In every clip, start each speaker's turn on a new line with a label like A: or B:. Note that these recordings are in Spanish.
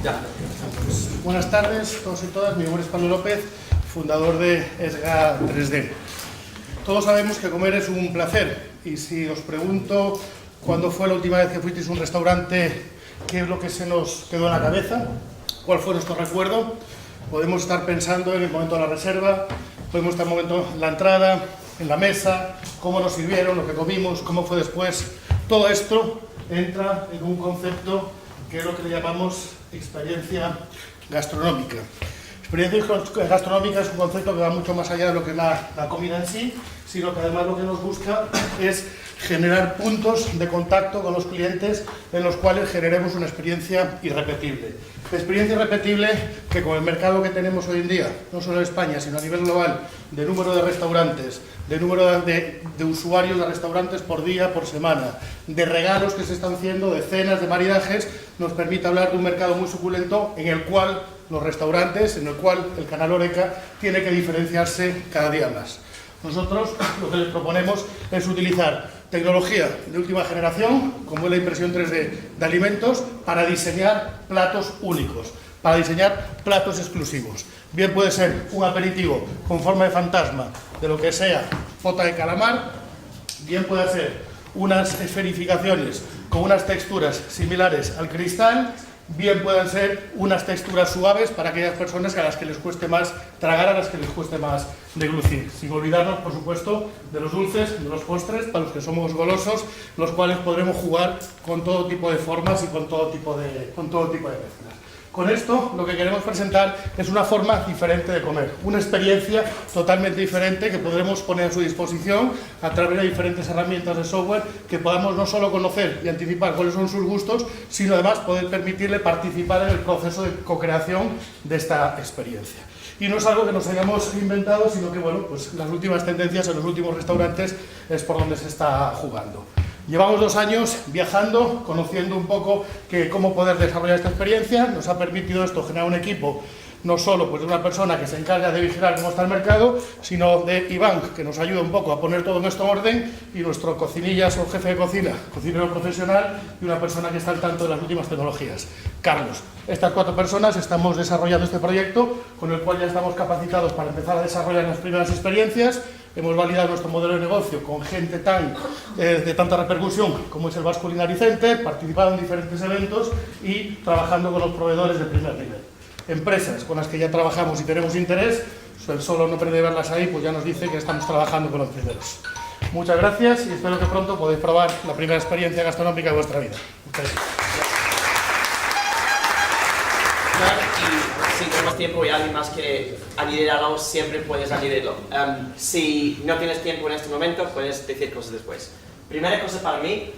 A: Ya.
B: Buenas tardes, todos y todas. Mi nombre es Pablo López, fundador de ESGA 3D. Todos sabemos que comer es un placer, y si os pregunto cuándo fue la última vez que fuisteis a un restaurante, qué es lo que se nos quedó en la cabeza, cuál fue nuestro recuerdo, podemos estar pensando en el momento de la reserva, podemos estar en el momento en la entrada, en la mesa, cómo nos sirvieron, lo que comimos, cómo fue después. Todo esto entra en un concepto que es lo que le llamamos experiencia gastronómica. Experiencia gastronómica es un concepto que va mucho más allá de lo que es la comida en sí, sino que además lo que nos busca es generar puntos de contacto con los clientes en los cuales generemos una experiencia irrepetible. Experiencia irrepetible que con el mercado que tenemos hoy en día, no solo en España, sino a nivel global, de número de restaurantes, de número de usuarios de restaurantes por día, por semana, de regalos que se están haciendo, de cenas, de maridajes, nos permite hablar de un mercado muy suculento en el cual los restaurantes, en el cual el canal Horeca tiene que diferenciarse cada día más. Nosotros lo que les proponemos es utilizar tecnología de última generación, como es la impresión 3D de alimentos, para diseñar platos únicos, para diseñar platos exclusivos. Bien puede ser un aperitivo con forma de fantasma, de lo que sea pota de calamar, bien puede ser unas esferificaciones con unas texturas similares al cristal, bien puedan ser unas texturas suaves para aquellas personas a las que les cueste más tragar, a las que les cueste más deglutir. Sin olvidarnos, por supuesto, de los dulces, de los postres, para los que somos golosos, los cuales podremos jugar con todo tipo de formas y con todo tipo de mezclas. Con esto, lo que queremos presentar es una forma diferente de comer, una experiencia totalmente diferente que podremos poner a su disposición a través de diferentes herramientas de software que podamos no solo conocer y anticipar cuáles son sus gustos, sino además poder permitirle participar en el proceso de co-creación de esta experiencia. Y no es algo que nos hayamos inventado, sino que, bueno, pues las últimas tendencias en los últimos restaurantes es por donde se está jugando. Llevamos 2 años viajando, conociendo un poco cómo poder desarrollar esta experiencia. Nos ha permitido esto generar un equipo, no solo pues, de una persona que se encarga de vigilar cómo está el mercado, sino de Iván, que nos ayuda un poco a poner todo esto en orden, y nuestro cocinillas o jefe de cocina, cocinero profesional, y una persona que está al tanto de las últimas tecnologías, Carlos. Estas 4 personas estamos desarrollando este proyecto, con el cual ya estamos capacitados para empezar a desarrollar las primeras experiencias. Hemos validado nuestro modelo de negocio con gente de tanta repercusión como es el Basque Culinary Center, participado en diferentes eventos y trabajando con los proveedores de primer nivel. Empresas con las que ya trabajamos y tenemos interés, el solo nombre de verlas ahí pues ya nos dice que estamos trabajando con los primeros. Muchas gracias y espero que pronto podáis probar la primera experiencia gastronómica de vuestra vida.
A: Y si tenemos tiempo y alguien más quiere añadir algo, siempre puedes añadirlo. Si no tienes tiempo en este momento, puedes decir cosas después. Primera cosa para mí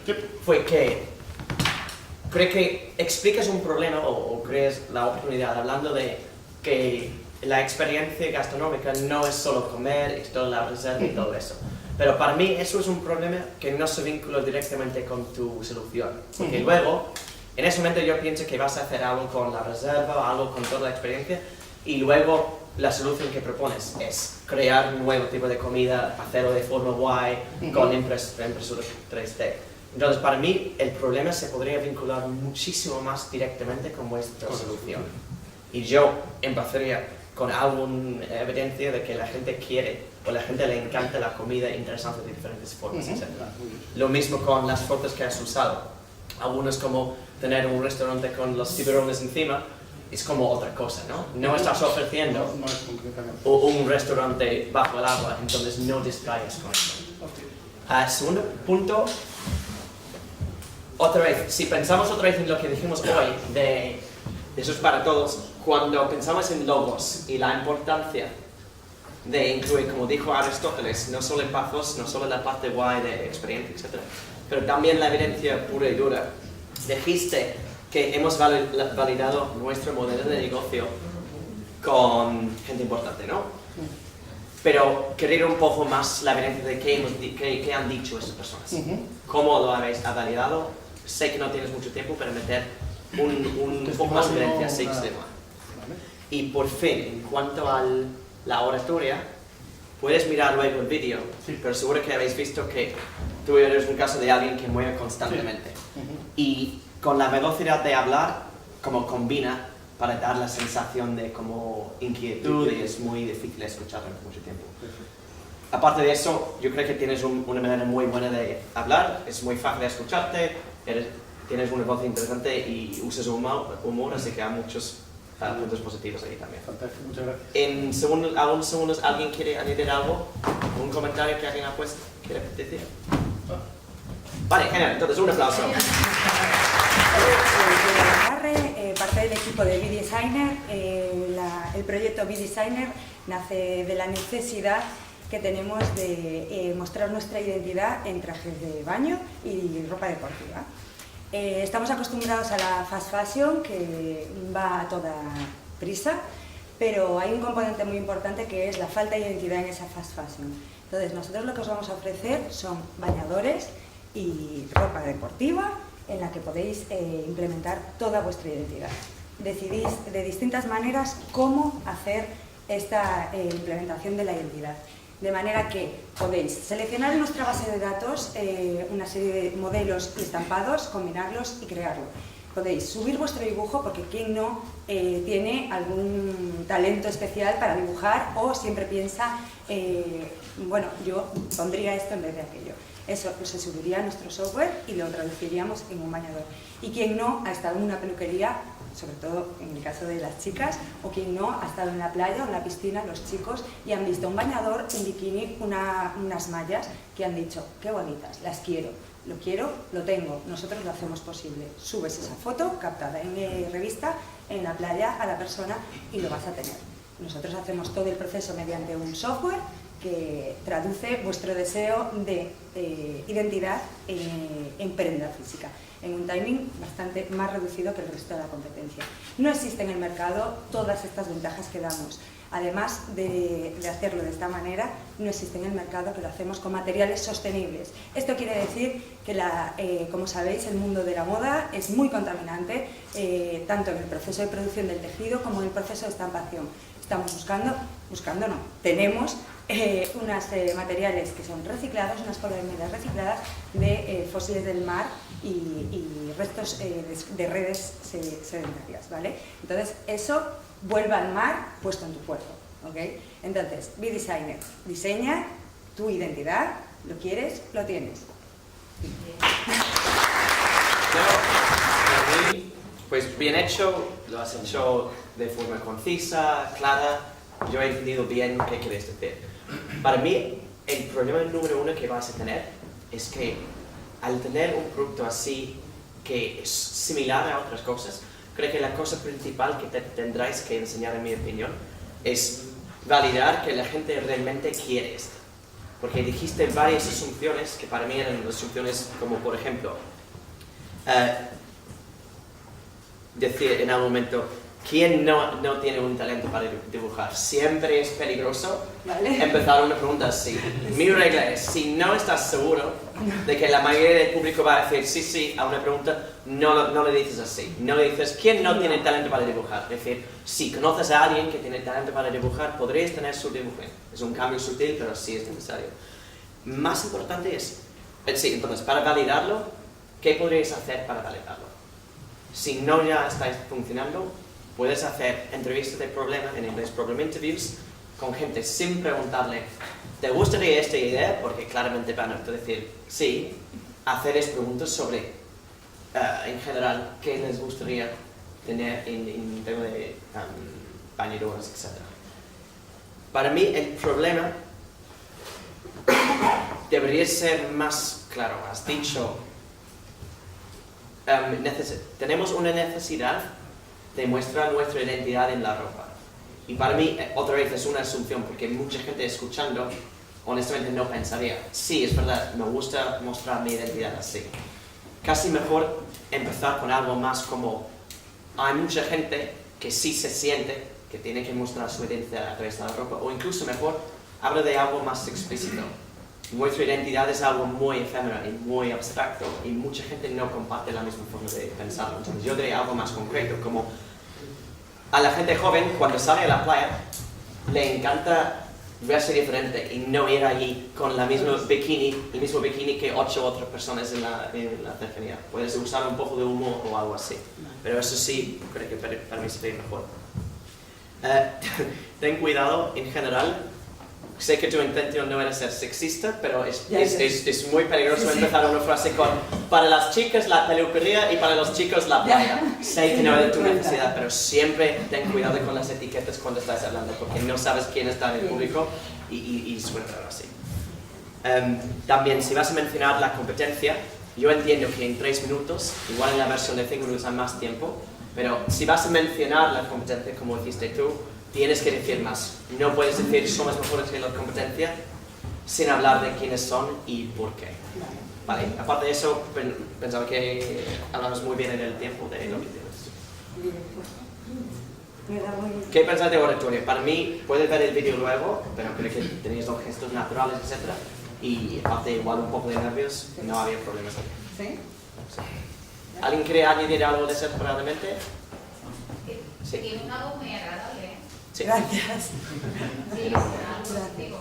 A: fue que creo que explicas un problema o crees la oportunidad hablando de que la experiencia gastronómica no es solo comer y toda la reserva y todo eso. Pero para mí eso es un problema que no se vincula directamente con tu solución. Porque luego, en ese momento yo pienso que vas a hacer algo con la reserva o algo con toda la experiencia y luego la solución que propones es crear un nuevo tipo de comida, hacerlo de forma guay, con impresora 3D. Entonces, para mí, el problema se podría vincular muchísimo más directamente con vuestra solución. Y yo empezaría con alguna evidencia de que la gente quiere o la gente le encanta la comida interesante de diferentes formas, etc. Lo mismo con las fotos que has usado. Algunos como tener un restaurante con los tiburones encima, es como otra cosa, ¿no? No estás ofreciendo un restaurante bajo el agua, entonces no distraigas con eso. Segundo punto, otra vez, si pensamos otra vez en lo que dijimos hoy, de eso es para todos, cuando pensamos en logos y la importancia de incluir, como dijo Aristóteles, no solo en pathos, no solo la parte guay de experiencia, etc., pero también la evidencia pura y dura. Dijiste que hemos validado nuestro modelo de negocio con gente importante, ¿no? Pero quería un poco más la evidencia de qué han dicho esas personas. ¿Cómo lo habéis validado? Sé que no tienes mucho tiempo para meter un poco más de evidencia, sí, Y por fin, en cuanto a la oratoria, puedes mirar luego el vídeo, pero seguro que habéis visto que tú eres un caso de alguien que mueve constantemente. Y con la velocidad de hablar, como combina para dar la sensación de como inquietud y es muy difícil escuchar durante mucho tiempo. Aparte de eso, yo creo que tienes una manera muy buena de hablar, es muy fácil de escucharte, tienes una voz interesante y usas humor, así que hay muchos puntos positivos ahí también.
B: Fantástico, muchas gracias.
A: En algunos segundos, ¿alguien quiere añadir algo? ¿Un comentario que alguien ha puesto? ¿Quiere decir? Vale, genial, entonces un aplauso.
C: Parte del equipo de B-Designer. El proyecto B-Designer nace de la necesidad que tenemos de mostrar nuestra identidad en trajes de baño y ropa deportiva. Estamos acostumbrados a la fast fashion, que va a toda prisa, pero hay un componente muy importante que es la falta de identidad en esa fast fashion. Entonces, nosotros lo que os vamos a ofrecer son bañadores y ropa deportiva en la que podéis implementar toda vuestra identidad. Decidís de distintas maneras cómo hacer esta implementación de la identidad. De manera que podéis seleccionar en nuestra base de datos una serie de modelos y estampados, combinarlos y crearlo. Podéis subir vuestro dibujo, porque quien no tiene algún talento especial para dibujar o siempre piensa, bueno, yo pondría esto en vez de aquello. Eso se subiría a nuestro software y lo traduciríamos en un bañador. Y quien no ha estado en una peluquería, sobre todo en el caso de las chicas, o quien no ha estado en la playa o en la piscina, los chicos, y han visto un bañador, un bikini, unas mallas que han dicho, qué bonitas, las quiero, lo tengo, nosotros lo hacemos posible. Subes esa foto captada en revista, en la playa, a la persona y lo vas a tener. Nosotros hacemos todo el proceso mediante un software que traduce vuestro deseo de identidad en prenda física, en un timing bastante más reducido que el resto de la competencia. No existe en el mercado todas estas ventajas que damos. Además de hacerlo de esta manera, no existe en el mercado que lo hacemos con materiales sostenibles. Esto quiere decir que, como sabéis, el mundo de la moda es muy contaminante, tanto en el proceso de producción del tejido como en el proceso de estampación. Estamos tenemos unos materiales que son reciclados, unas polímeras recicladas de fósiles del mar y restos de redes sedentarias, ¿vale? Entonces, eso vuelve al mar puesto en tu cuerpo, ¿ok? Entonces, B-Designer, diseña tu identidad, lo quieres, lo tienes.
A: Pues bien hecho, lo has hecho de forma concisa, clara, yo he entendido bien qué quieres decir. Para mí, el problema número uno que vas a tener es que al tener un producto así que es similar a otras cosas, creo que la cosa principal que tendráis que enseñar, en mi opinión, es validar que la gente realmente quiere esto. Porque dijiste varias asunciones que para mí eran asunciones como, por ejemplo, decir en algún momento, ¿quién no tiene un talento para dibujar? Siempre es peligroso, ¿vale?, empezar una pregunta así. Mi regla es, si no estás seguro de que la mayoría del público va a decir sí a una pregunta, no le dices así. No le dices, ¿quién no tiene talento para dibujar? Es decir, si conoces a alguien que tiene talento para dibujar, podrías tener su dibujo. Es un cambio sutil, pero sí es necesario. Más importante es, sí, entonces, para validarlo, ¿qué podríais hacer para validarlo? Si no ya estáis funcionando, puedes hacer entrevistas de problema, en inglés problem interviews, con gente sin preguntarle, ¿te gustaría esta idea? Porque claramente van a decir sí. Hacerles preguntas sobre, en general, qué les gustaría tener en tema de bañadores, etc. Para mí el problema debería ser más claro. Has dicho, tenemos una necesidad de mostrar nuestra identidad en la ropa. Y para mí, otra vez, es una asunción, porque mucha gente escuchando, honestamente no pensaría, sí, es verdad, me gusta mostrar mi identidad así. Casi mejor empezar con algo más como, hay mucha gente que sí se siente que tiene que mostrar su identidad a través de la ropa, o incluso mejor, habla de algo más explícito. Nuestra identidad es algo muy efímero y muy abstracto, y mucha gente no comparte la misma forma de pensarlo. Entonces yo diría algo más concreto, como a la gente joven, cuando sale a la playa, le encanta verse diferente y no ir allí con el mismo bikini que 8 otras personas en la cercanía. Puedes usar un poco de humo o algo así, pero eso sí, creo que para mí sería mejor. Ten cuidado en general. Sé que tu intención no era ser sexista, pero es muy peligroso empezar una frase con para las chicas la peluquería y para los chicos la playa. Sé que no es de tu necesidad, pero siempre ten cuidado con las etiquetas cuando estás hablando, porque no sabes quién está en el público y suena raro así. También, si vas a mencionar la competencia, yo entiendo que en 3 minutos, igual en la versión de 5 minutos hay más tiempo, pero si vas a mencionar la competencia como hiciste tú, tienes que decir más. No puedes decir somos mejores que la competencia sin hablar de quiénes son y por qué. Vale. Aparte de eso, pensaba que hablamos muy bien en el tiempo de lo que tienes. ¿Qué pensás de oratoria? Para mí, puedes ver el vídeo luego, pero creo que tenéis los gestos naturales, etc. Y aparte, igual un poco de nervios, no había problemas ahí.
C: ¿Sí?
A: Sí. ¿Alguien quiere añadir algo de separadamente? Sí.
D: Tiene algo muy agradable.
A: Sí.
C: Gracias.
D: Sí, es algo positivo.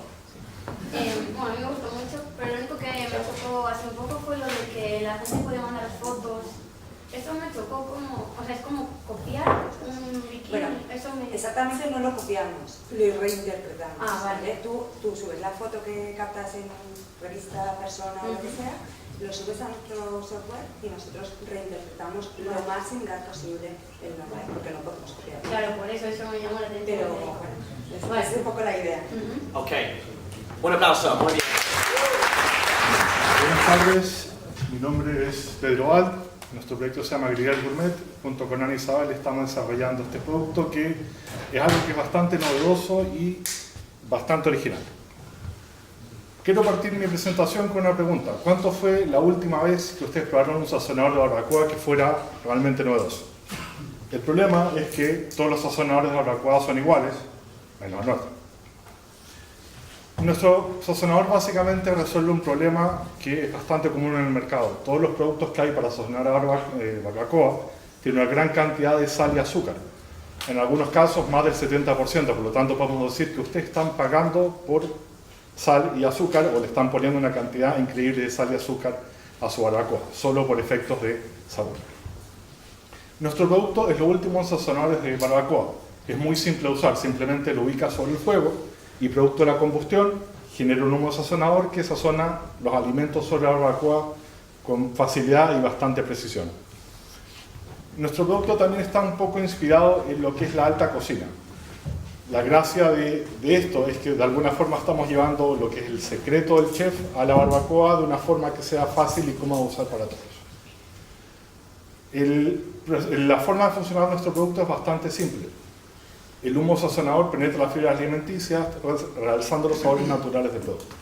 D: Bueno, a mí me gustó mucho, pero lo único que me chocó hace un poco fue lo de que la gente puede mandar fotos. Eso me chocó como, o sea, es como copiar un bikini.
C: Bueno,
D: eso me...
C: exactamente no lo copiamos, lo reinterpretamos.
D: Ah, vale.
C: Tú subes la foto que captas en revista, persona o lo que sea, lo subes a nuestro software y nosotros reinterpretamos lo más similar posible el nombre, porque no podemos copiar.
D: Claro, por eso me llamó la atención.
C: Pero bueno, es un poco la idea.
A: Ok. Un aplauso, muy bien.
B: Buenas tardes, mi nombre es Pedro Alt. Nuestro proyecto se llama Grigal Gourmet. Junto con Ana Isabel estamos desarrollando este producto que es algo que es bastante novedoso y bastante original. Quiero partir mi presentación con una pregunta. ¿Cuánto fue la última vez que ustedes probaron un sazonador de barbacoa que fuera realmente novedoso? El problema es que todos los sazonadores de barbacoa son iguales, menos el nuestro. Nuestro sazonador básicamente resuelve un problema que es bastante común en el mercado. Todos los productos que hay para sazonar barbacoa tienen una gran cantidad de sal y azúcar. En algunos casos más del 70%, por lo tanto podemos decir que ustedes están pagando por sal y azúcar o le están poniendo una cantidad increíble de sal y azúcar a su barbacoa, solo por efectos de sabor. Nuestro producto es lo último en sazonadores de barbacoa. Es muy simple de usar, simplemente lo ubicas sobre el fuego y producto de la combustión genera un humo sazonador que sazona los alimentos sobre la barbacoa con facilidad y bastante precisión. Nuestro producto también está un poco inspirado en lo que es la alta cocina. La gracia de esto es que de alguna forma estamos llevando lo que es el secreto del chef a la barbacoa de una forma que sea fácil y cómoda de usar para todos. La forma de funcionar nuestro producto es bastante simple. El humo sazonador penetra las fibras alimenticias, realzando los sabores naturales del producto.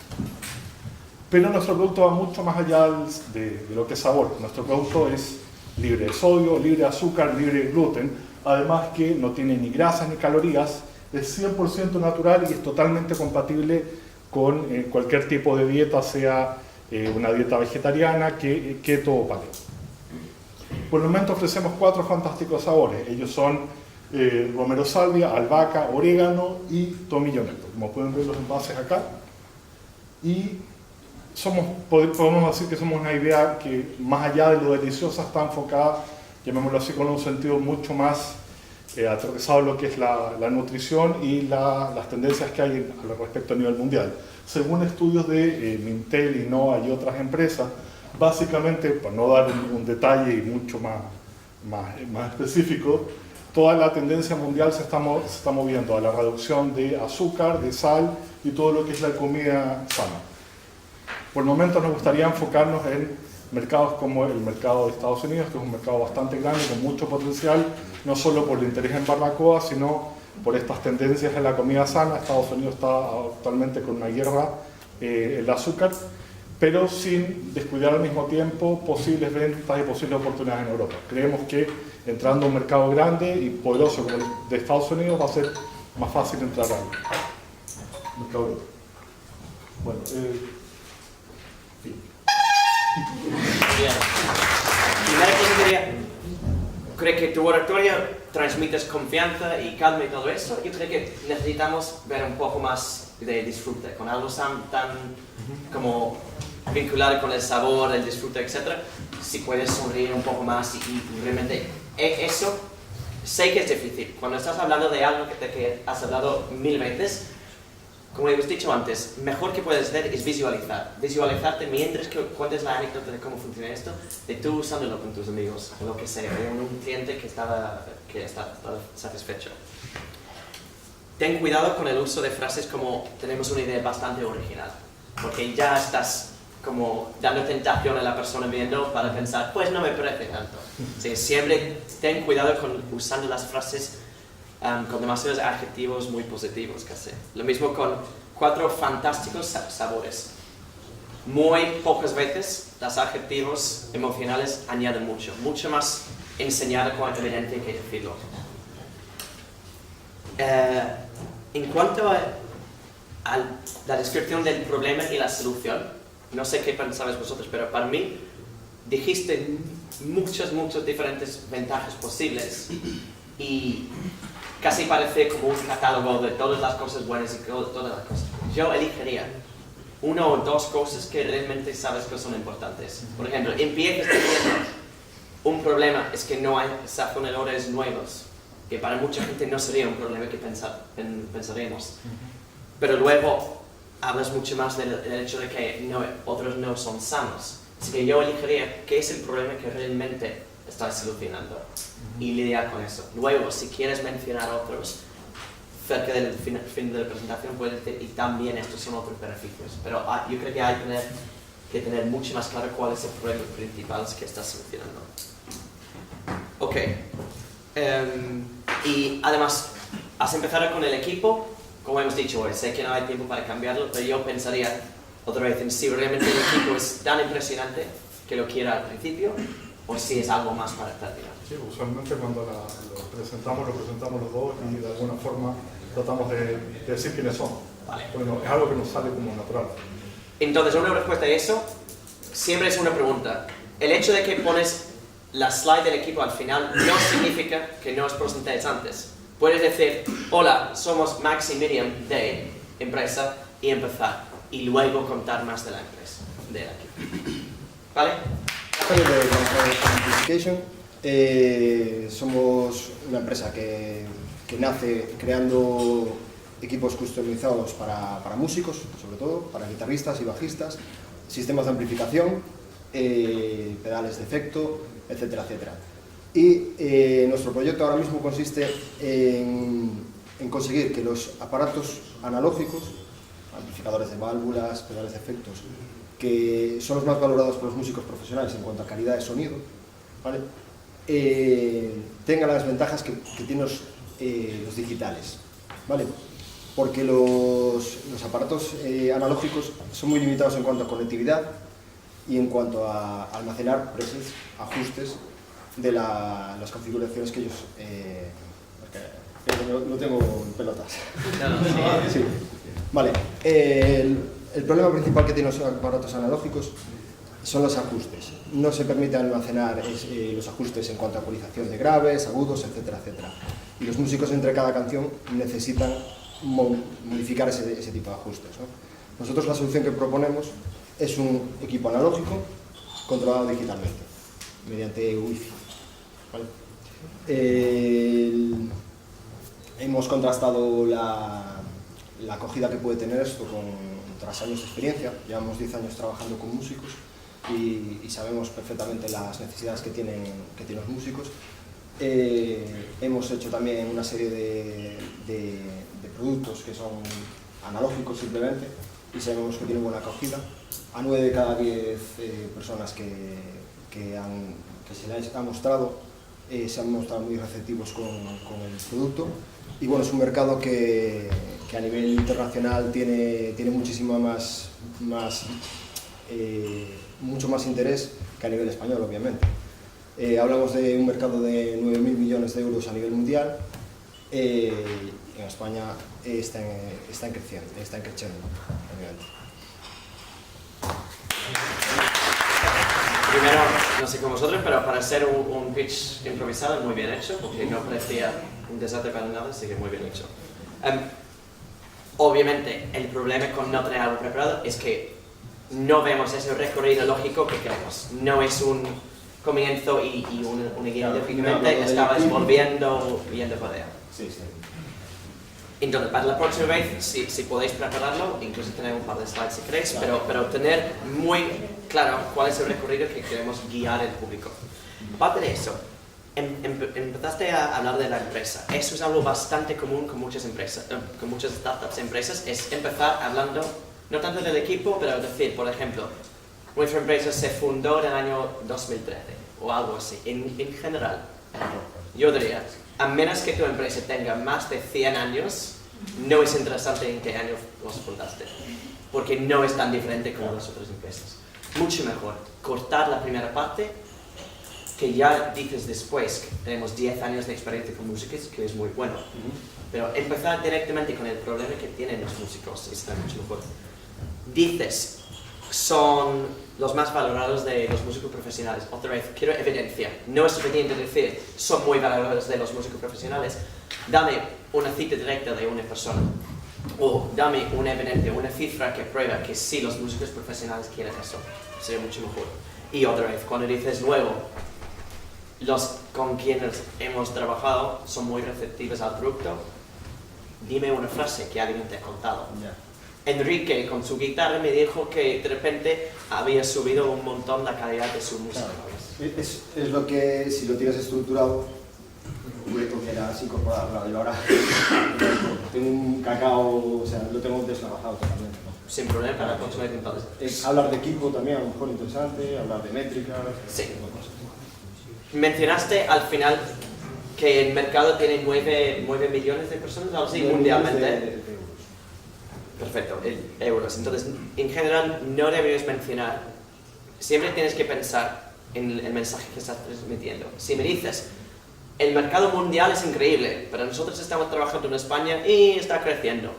B: Pero nuestro producto va mucho más allá de lo que es sabor. Nuestro producto es libre de sodio, libre de azúcar, libre de gluten, además que no tiene ni grasas ni calorías, es 100% natural y es totalmente compatible con cualquier tipo de dieta, sea una dieta vegetariana, keto o paleo. Por el momento ofrecemos 4 fantásticos sabores. Ellos son romero salvia, albahaca, orégano y tomillo negro. Como pueden ver los envases acá. Y podemos decir que somos una idea que más allá de lo deliciosa está enfocada, llamémoslo así, con un sentido mucho más aterrizado en lo que es la nutrición y las tendencias que hay al respecto a nivel mundial. Según estudios de Mintel, Innova y otras empresas, básicamente, para no dar un detalle y mucho más específico, toda la tendencia mundial se está moviendo a la reducción de azúcar, de sal y todo lo que es la comida sana. Por el momento nos gustaría enfocarnos en mercados como el mercado de Estados Unidos, que es un mercado bastante grande, con mucho potencial, no solo por el interés en barbacoa, sino por estas tendencias en la comida sana. Estados Unidos está actualmente con una guerra en el azúcar, pero sin descuidar al mismo tiempo posibles ventas y posibles oportunidades en Europa. Creemos que entrando a un mercado grande y poderoso como el de Estados Unidos va a ser más fácil entrar al mercado europeo. Bueno, fin.
A: Bien. Primera cosa que diría, creo que tu oratoria transmites confianza y calma y todo eso. Yo creo que necesitamos ver un poco más de disfrute, con algo tan como vinculado con el sabor, el disfrute, etc. Si puedes sonreír un poco más y realmente eso sé que es difícil. Cuando estás hablando de algo de que has hablado 1000 veces, como hemos dicho antes, mejor que puedes hacer es visualizarte mientras que cuentes la anécdota de cómo funciona esto, de tú usándolo con tus amigos, o lo que sea, o un cliente que está satisfecho. Ten cuidado con el uso de frases como tenemos una idea bastante original, porque ya estás como dando tentación a la persona viendo para pensar, pues no me parece tanto. Sí, siempre ten cuidado con usando las frases con demasiados adjetivos muy positivos casi. Lo mismo con 4 fantásticos sabores. Muy pocas veces los adjetivos emocionales añaden mucho más enseñar con evidente que decirlo. En cuanto a la descripción del problema y la solución, no sé qué pensabais vosotros, pero para mí dijiste muchas diferentes ventajas posibles y casi parece como un catálogo de todas las cosas buenas y todas las cosas. Yo elegiría 1 o 2 cosas que realmente sabes que son importantes. Por ejemplo, empiezas diciendo un problema es que no hay sazonadores nuevos, que para mucha gente no sería un problema que pensaríamos. Pero luego hablas mucho más del hecho de que otros no son sanos. Así que yo elegiría qué es el problema que realmente estás solucionando y lidiar con eso. Luego, si quieres mencionar otros, cerca del fin de la presentación puedes decir, y también estos son otros beneficios. Pero yo creo que hay que tener mucho más claro cuál es el problema principal que estás solucionando. Ok. Y además, has empezado con el equipo, como hemos dicho hoy, sé que no hay tiempo para cambiarlo, pero yo pensaría otra vez en si realmente el equipo es tan impresionante que lo quiera al principio, o si es algo más para terminar.
E: Sí, usualmente cuando lo presentamos los dos y de alguna forma tratamos de decir quiénes son.
A: Vale.
E: Bueno, es algo que nos sale como natural.
A: Entonces, una respuesta a eso siempre es una pregunta. El hecho de que pones la slide del equipo al final no significa que no os presentéis antes. Puedes decir, hola, somos Max y Miriam de empresa, y empezar, y luego contar más de la empresa, del equipo. ¿Vale?
F: Somos una empresa que nace creando equipos customizados para músicos, sobre todo, para guitarristas y bajistas, sistemas de amplificación, pedales de efecto, etcétera, etcétera. Y nuestro proyecto ahora mismo consiste en conseguir que los aparatos analógicos, amplificadores de válvulas, pedales de efectos, que son los más valorados por los músicos profesionales en cuanto a calidad de sonido, ¿vale? Tengan las ventajas que tienen los digitales, ¿vale? Porque los aparatos analógicos son muy limitados en cuanto a conectividad y en cuanto a almacenar presets, ajustes de las configuraciones que ellos... no tengo pelotas. Sí. Vale. El problema principal que tienen los aparatos analógicos son los ajustes. No se permite almacenar los ajustes en cuanto a ecualización de graves, agudos, etcétera, etcétera. Y los músicos entre cada canción necesitan modificar ese tipo de ajustes, ¿no? Nosotros la solución que proponemos es un equipo analógico controlado digitalmente, mediante Wi-Fi, ¿vale? Hemos contrastado la acogida que puede tener esto tras años de experiencia. Llevamos 10 años trabajando con músicos y sabemos perfectamente las necesidades que tienen los músicos. Hemos hecho también una serie de productos que son analógicos simplemente y sabemos que tienen buena acogida. A 9 de cada 10 personas que se les ha mostrado se han mostrado muy receptivos con el producto. Y bueno, es un mercado que a nivel internacional tiene muchísimo mucho más interés que a nivel español, obviamente. Hablamos de un mercado de 9.000 millones de euros a nivel mundial. En España está creciendo, obviamente.
A: Primero, no sé con vosotros, pero para ser un pitch improvisado, muy bien hecho, porque no parecía un desastre para nada, así que muy bien hecho. Obviamente, el problema con no tener algo preparado es que no vemos ese recorrido lógico que queremos. No es un comienzo y una guía de finalmente estabas volviendo viendo por allá.
F: Sí, sí.
A: Entonces, para la próxima vez, si podéis prepararlo, incluso tener un par de slides si queréis,
F: Claro.
A: pero tener muy claro cuál es el recorrido que queremos guiar al público. Aparte de eso, empezaste a hablar de la empresa. Eso es algo bastante común con muchas empresas, con muchas startups empresas, es empezar hablando no tanto del equipo, pero decir, por ejemplo, nuestra empresa se fundó en el año 2013 o algo así. En general, yo diría, a menos que tu empresa tenga más de 100 años, no es interesante en qué año los fundaste, porque no es tan diferente como las otras empresas. Mucho mejor cortar la primera parte, que ya dices después que tenemos 10 años de experiencia con músicos, que es muy bueno, pero empezar directamente con el problema que tienen los músicos está mucho mejor. Dices, son los más valorados de los músicos profesionales. Otra vez, quiero evidencia. No es suficiente decir, son muy valorados de los músicos profesionales. Dame una cita directa de una persona. O dame una evidencia, una cifra que prueba que sí, los músicos profesionales quieren eso. Sería mucho mejor. Y otra vez, cuando dices luego, los con quienes hemos trabajado son muy receptivos al producto, dime una frase que alguien te ha contado. Enrique, con su guitarra, me dijo que de repente había subido un montón la calidad de su música.
F: Claro. Es lo que, si lo tienes estructurado, hubieras incorporado. Yo ahora tengo un cacao, o sea, lo tengo destrabajado totalmente, ¿no?
A: Sin problema para consumir entonces.
F: Hablar de equipo también, a lo mejor interesante, hablar de métricas,
A: Sí.
F: ese tipo de cosas.
A: Mencionaste al final que el mercado tiene 9 millones de personas, algo así, mundialmente.
F: De euros.
A: Perfecto, euros. Entonces, en general, no deberías mencionar. Siempre tienes que pensar en el mensaje que estás transmitiendo. Si me dices, el mercado mundial es increíble, pero nosotros estamos trabajando en España y está creciendo.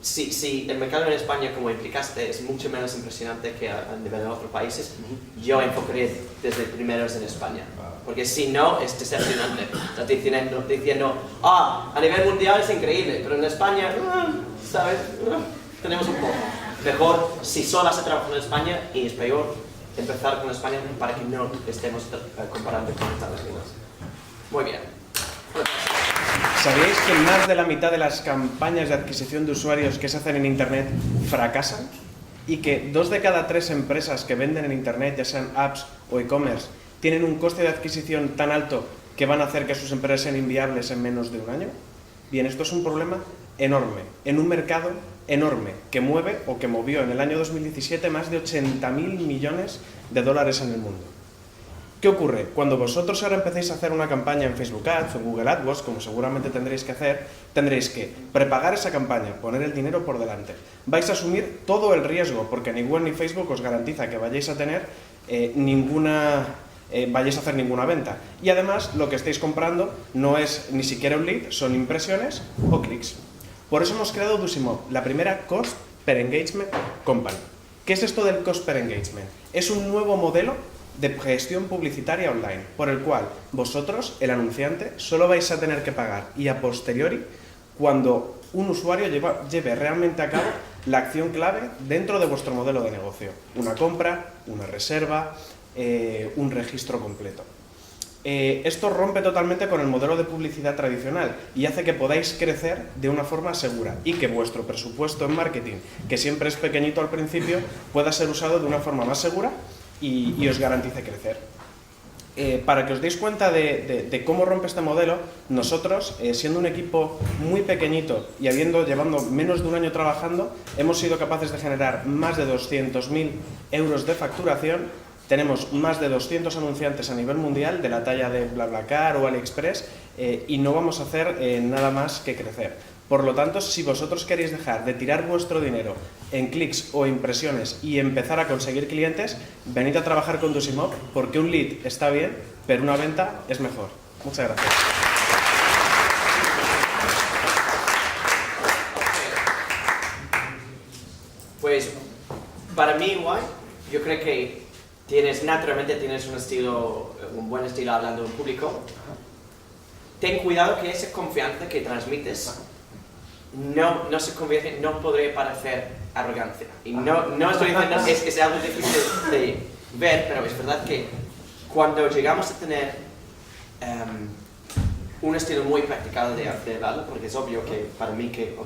A: Si el mercado en España, como implicaste, es mucho menos impresionante que a nivel de otros países, yo enfocaría desde primeros en España. Porque si no, es decepcionante. Estás diciendo, a nivel mundial es increíble, pero en España, ¿sabes? Tenemos un poco. Mejor, si solo has trabajado en España, y es peor, empezar con España para que no estemos comparando con Estados Unidos. Muy bien.
G: ¿Sabíais que más de la mitad de las campañas de adquisición de usuarios que se hacen en Internet fracasan? Y que 2 de cada 3 empresas que venden en Internet, ya sean apps o e-commerce, tienen un coste de adquisición tan alto que van a hacer que sus empresas sean inviables en menos de un año? Bien, esto es un problema enorme, en un mercado enorme, que mueve o que movió en el año 2017 más de 80.000 millones de dólares en el mundo. ¿Qué ocurre? Cuando vosotros ahora empecéis a hacer una campaña en Facebook Ads o Google AdWords, como seguramente tendréis que hacer, tendréis que prepagar esa campaña, poner el dinero por delante. Vais a asumir todo el riesgo, porque ni Google ni Facebook os garantiza que vayáis a tener vayáis a hacer ninguna venta. Y además, lo que estáis comprando no es ni siquiera un lead, son impresiones o clics. Por eso hemos creado Dusimob, la primera Cost Per Engagement Company. ¿Qué es esto del Cost Per Engagement? Es un nuevo modelo de gestión publicitaria online, por el cual vosotros, el anunciante, solo vais a tener que pagar y a posteriori cuando un usuario lleve realmente a cabo la acción clave dentro de vuestro modelo de negocio. Una compra, una reserva, un registro completo. Esto rompe totalmente con el modelo de publicidad tradicional y hace que podáis crecer de una forma segura y que vuestro presupuesto en marketing, que siempre es pequeñito al principio, pueda ser usado de una forma más segura y os garantice crecer. Para que os deis cuenta de cómo rompe este modelo, nosotros, siendo un equipo muy pequeñito y llevando menos de un año trabajando, hemos sido capaces de generar más de 200.000 euros de facturación. Tenemos más de 200 anunciantes a nivel mundial de la talla de BlaBlaCar o AliExpress y no vamos a hacer nada más que crecer. Por lo tanto, si vosotros queréis dejar de tirar vuestro dinero en clics o impresiones y empezar a conseguir clientes, venid a trabajar con Dusimob, porque un lead está bien, pero una venta es mejor. Muchas gracias.
A: Pues, para mí, igual, yo creo que naturalmente tienes un buen estilo hablando en público. Ten cuidado que esa confianza que transmites no se convierte, no podría parecer arrogancia. Y no estoy diciendo que es algo difícil de ver, pero es verdad que cuando llegamos a tener un estilo muy practicado de hablarlo, porque es obvio que para mí que,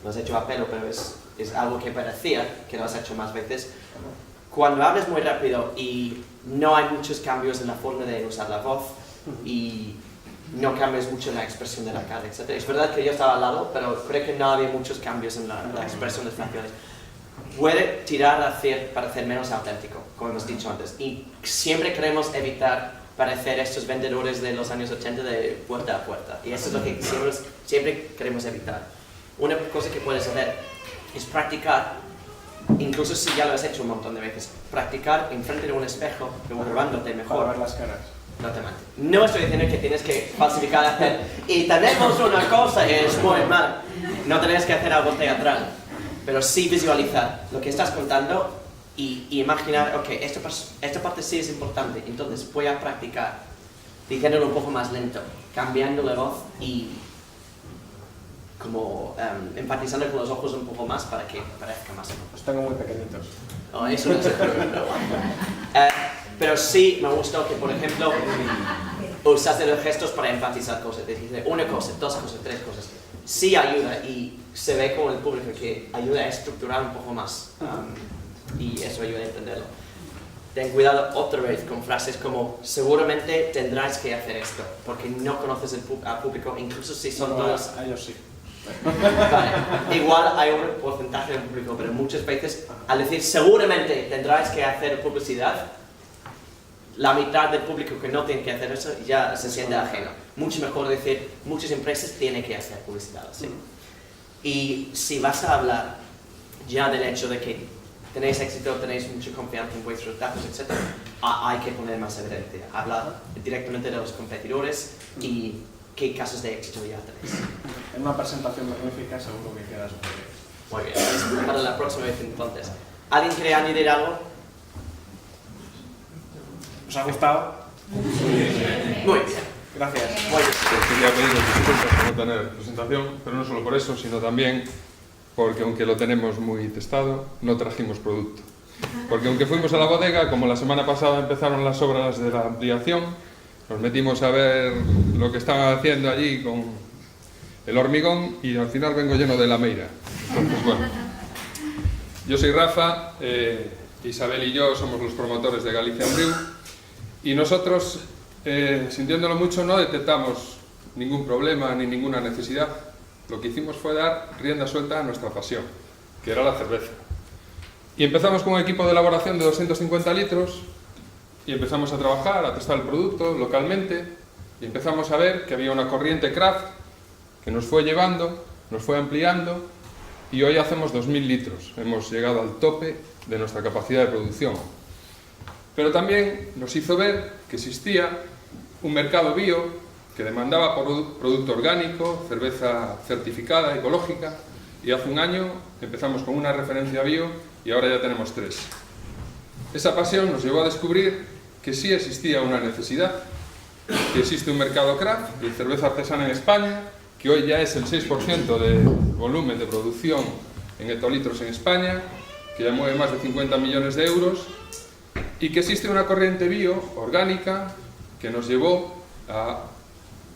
A: lo has hecho a pelo, pero es algo que parecía que lo has hecho más veces. Cuando hablas muy rápido y no hay muchos cambios en la forma de usar la voz y no cambias mucho en la expresión de la cara, etc. Es verdad que yo estaba al lado, pero creo que no había muchos cambios en la expresión de facciones. Puede tirar a parecer menos auténtico, como hemos dicho antes, y siempre queremos evitar parecer estos vendedores de los años 80 de puerta a puerta, y eso es lo que siempre queremos evitar. Una cosa que puedes hacer es practicar, incluso si ya lo has hecho un montón de veces, practicar enfrente de un espejo, observándote mejor.
G: Para ver las caras.
A: No estoy diciendo que tienes que falsificar, hacer, y tenemos una cosa y es muy mal. No tienes que hacer algo teatral, pero sí visualizar lo que estás contando y imaginar, ok, esta parte sí es importante, entonces voy a practicar diciéndolo un poco más lento, cambiando la voz y como empatizando con los ojos un poco más para que parezca más.
G: Los tengo muy pequeñitos.
A: Oh, eso no sé, pero sí me gustó que, por ejemplo, usaste los gestos para enfatizar cosas. Dice una cosa, dos cosas, tres cosas. Sí ayuda y se ve con el público que ayuda a estructurar un poco más y eso ayuda a entenderlo. Ten cuidado otra vez con frases como seguramente tendrás que hacer esto porque no conoces al público, incluso si son todos...
G: A ellos sí.
A: Vale. Igual hay un porcentaje del público, pero muchas veces al decir seguramente tendrás que hacer publicidad, la mitad del público que no tiene que hacer eso ya se siente ajeno. Mucho mejor decir muchas empresas tienen que hacer publicidad así. Y si vas a hablar ya del hecho de que tenéis éxito, tenéis mucha confianza en vuestros datos, etc., hay que poner más evidencia. Hablar directamente de los competidores y qué casos de éxito ya tenéis.
G: En una presentación magnífica seguro que quedas muy bien.
A: Muy bien, para la próxima vez entonces. ¿Alguien quiere añadir algo?
G: ¿Os ha gustado?
A: Muy bien.
G: Gracias.
A: Muy bien.
E: Quería pediros disculpas por no tener presentación, pero no solo por eso, sino también porque aunque lo tenemos muy testado, no trajimos producto. Porque aunque fuimos a la bodega, como la semana pasada empezaron las obras de la ampliación, nos metimos a ver lo que estaban haciendo allí con el hormigón y al final vengo lleno de lameira. Entonces, bueno, yo soy Rafa, Isabel y yo somos los promotores de Galician Brew y nosotros, sintiéndolo mucho, no detectamos ningún problema ni ninguna necesidad. Lo que hicimos fue dar rienda suelta a nuestra pasión, que era la cerveza. Y empezamos con un equipo de elaboración de 250 litros y empezamos a trabajar, a testar el producto localmente y empezamos a ver que había una corriente craft que nos fue llevando, nos fue ampliando y hoy hacemos 2000 litros. Hemos llegado al tope de nuestra capacidad de producción. Pero también nos hizo ver que existía un mercado bio que demandaba producto orgánico, cerveza certificada, ecológica, y hace un año empezamos con una referencia bio y ahora ya tenemos 3. Esa pasión nos llevó a descubrir que sí existía una necesidad, que existe un mercado craft de cerveza artesana en España, que hoy ya es el 6% del volumen de producción en hectolitros en España, que ya mueve más de 50 millones de euros, y que existe una corriente bio, orgánica, que nos llevó a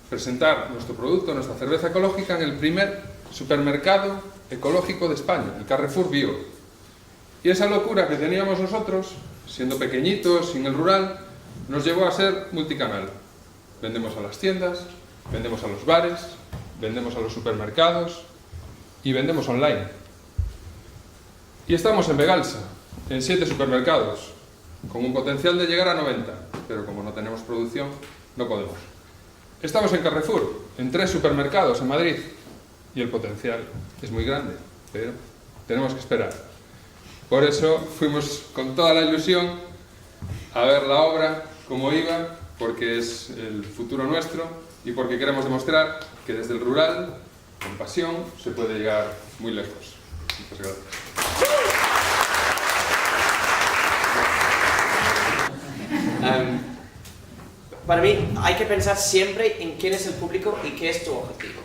E: presentar nuestro producto, nuestra cerveza ecológica, en el primer supermercado ecológico de España, el Carrefour Bio. Y esa locura que teníamos nosotros, siendo pequeñitos, sin el rural, nos llevó a ser multicanal. Vendemos a las tiendas, vendemos a los bares, vendemos a los supermercados y vendemos online. Y estamos en Begalsa, en 7 supermercados, con un potencial de llegar a 90, pero como no tenemos producción, no podemos. Estamos en Carrefour, en 3 supermercados en Madrid, y el potencial es muy grande, pero tenemos que esperar. Por eso fuimos con toda la ilusión a ver la obra, cómo iba, porque es el futuro nuestro y porque queremos demostrar que desde el rural, con pasión, se puede llegar muy lejos. Muchas gracias.
A: Para mí hay que pensar siempre en quién es el público y qué es tu objetivo.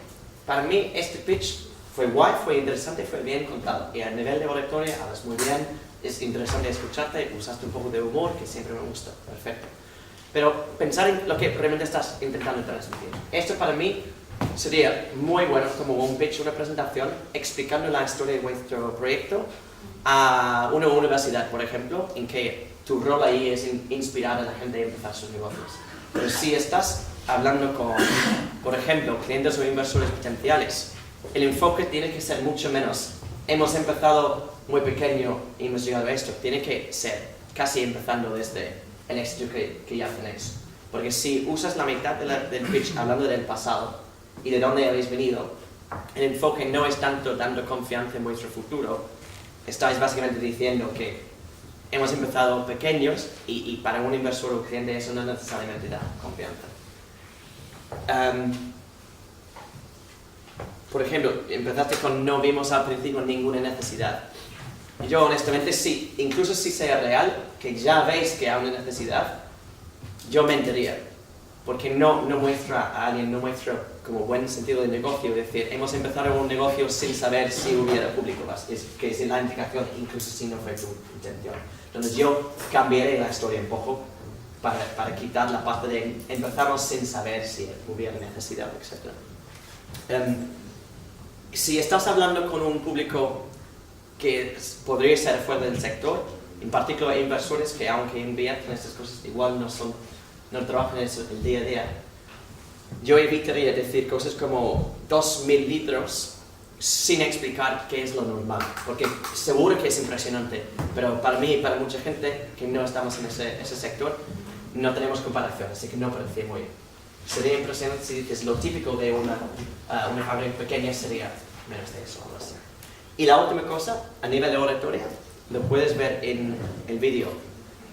A: Para mí este pitch fue guay, fue interesante, fue bien contado. Y a nivel de oratoria, hablas muy bien, es interesante escucharte, usaste un poco de humor, que siempre me gusta, perfecto. Pero pensar en lo que realmente estás intentando transmitir. Esto para mí sería muy bueno como un pitch, una presentación, explicando la historia de vuestro proyecto a una universidad, por ejemplo, en que tu rol ahí es inspirar a la gente a empezar sus negocios. Pero si estás hablando con, por ejemplo, clientes o inversores potenciales, el enfoque tiene que ser mucho menos. Hemos empezado muy pequeño y hemos llegado a esto. Tiene que ser casi empezando desde el éxito que ya tenéis. Porque si usas la mitad del pitch hablando del pasado y de dónde habéis venido, el enfoque no es tanto dando confianza en vuestro futuro. Estáis básicamente diciendo que hemos empezado pequeños y para un inversor o cliente eso no necesariamente da confianza. Por ejemplo, empezaste con no vimos al principio ninguna necesidad. Yo honestamente sí, incluso si sea real, que ya veis que hay una necesidad, yo mentiría. Porque no muestra a alguien, no muestra como buen sentido de negocio, es decir, hemos empezado un negocio sin saber si hubiera público, que es la indicación, incluso si no fue tu intención. Entonces yo cambiaré la historia un poco para quitar la parte de empezamos sin saber si hubiera necesidad, etc. Si estás hablando con un público que podría ser fuera del sector, en particular inversores que aunque invierten estas cosas igual no trabajan en eso el día a día, yo evitaría decir cosas como 2.000 litros sin explicar qué es lo normal, porque seguro que es impresionante, pero para mí y para mucha gente que no estamos en ese sector, no tenemos comparación, así que no parece muy bien. Sería impresionante si dices lo típico de una fábrica pequeña sería menos de eso, algo así. Y la última cosa, a nivel de oratoria, lo puedes ver en el vídeo.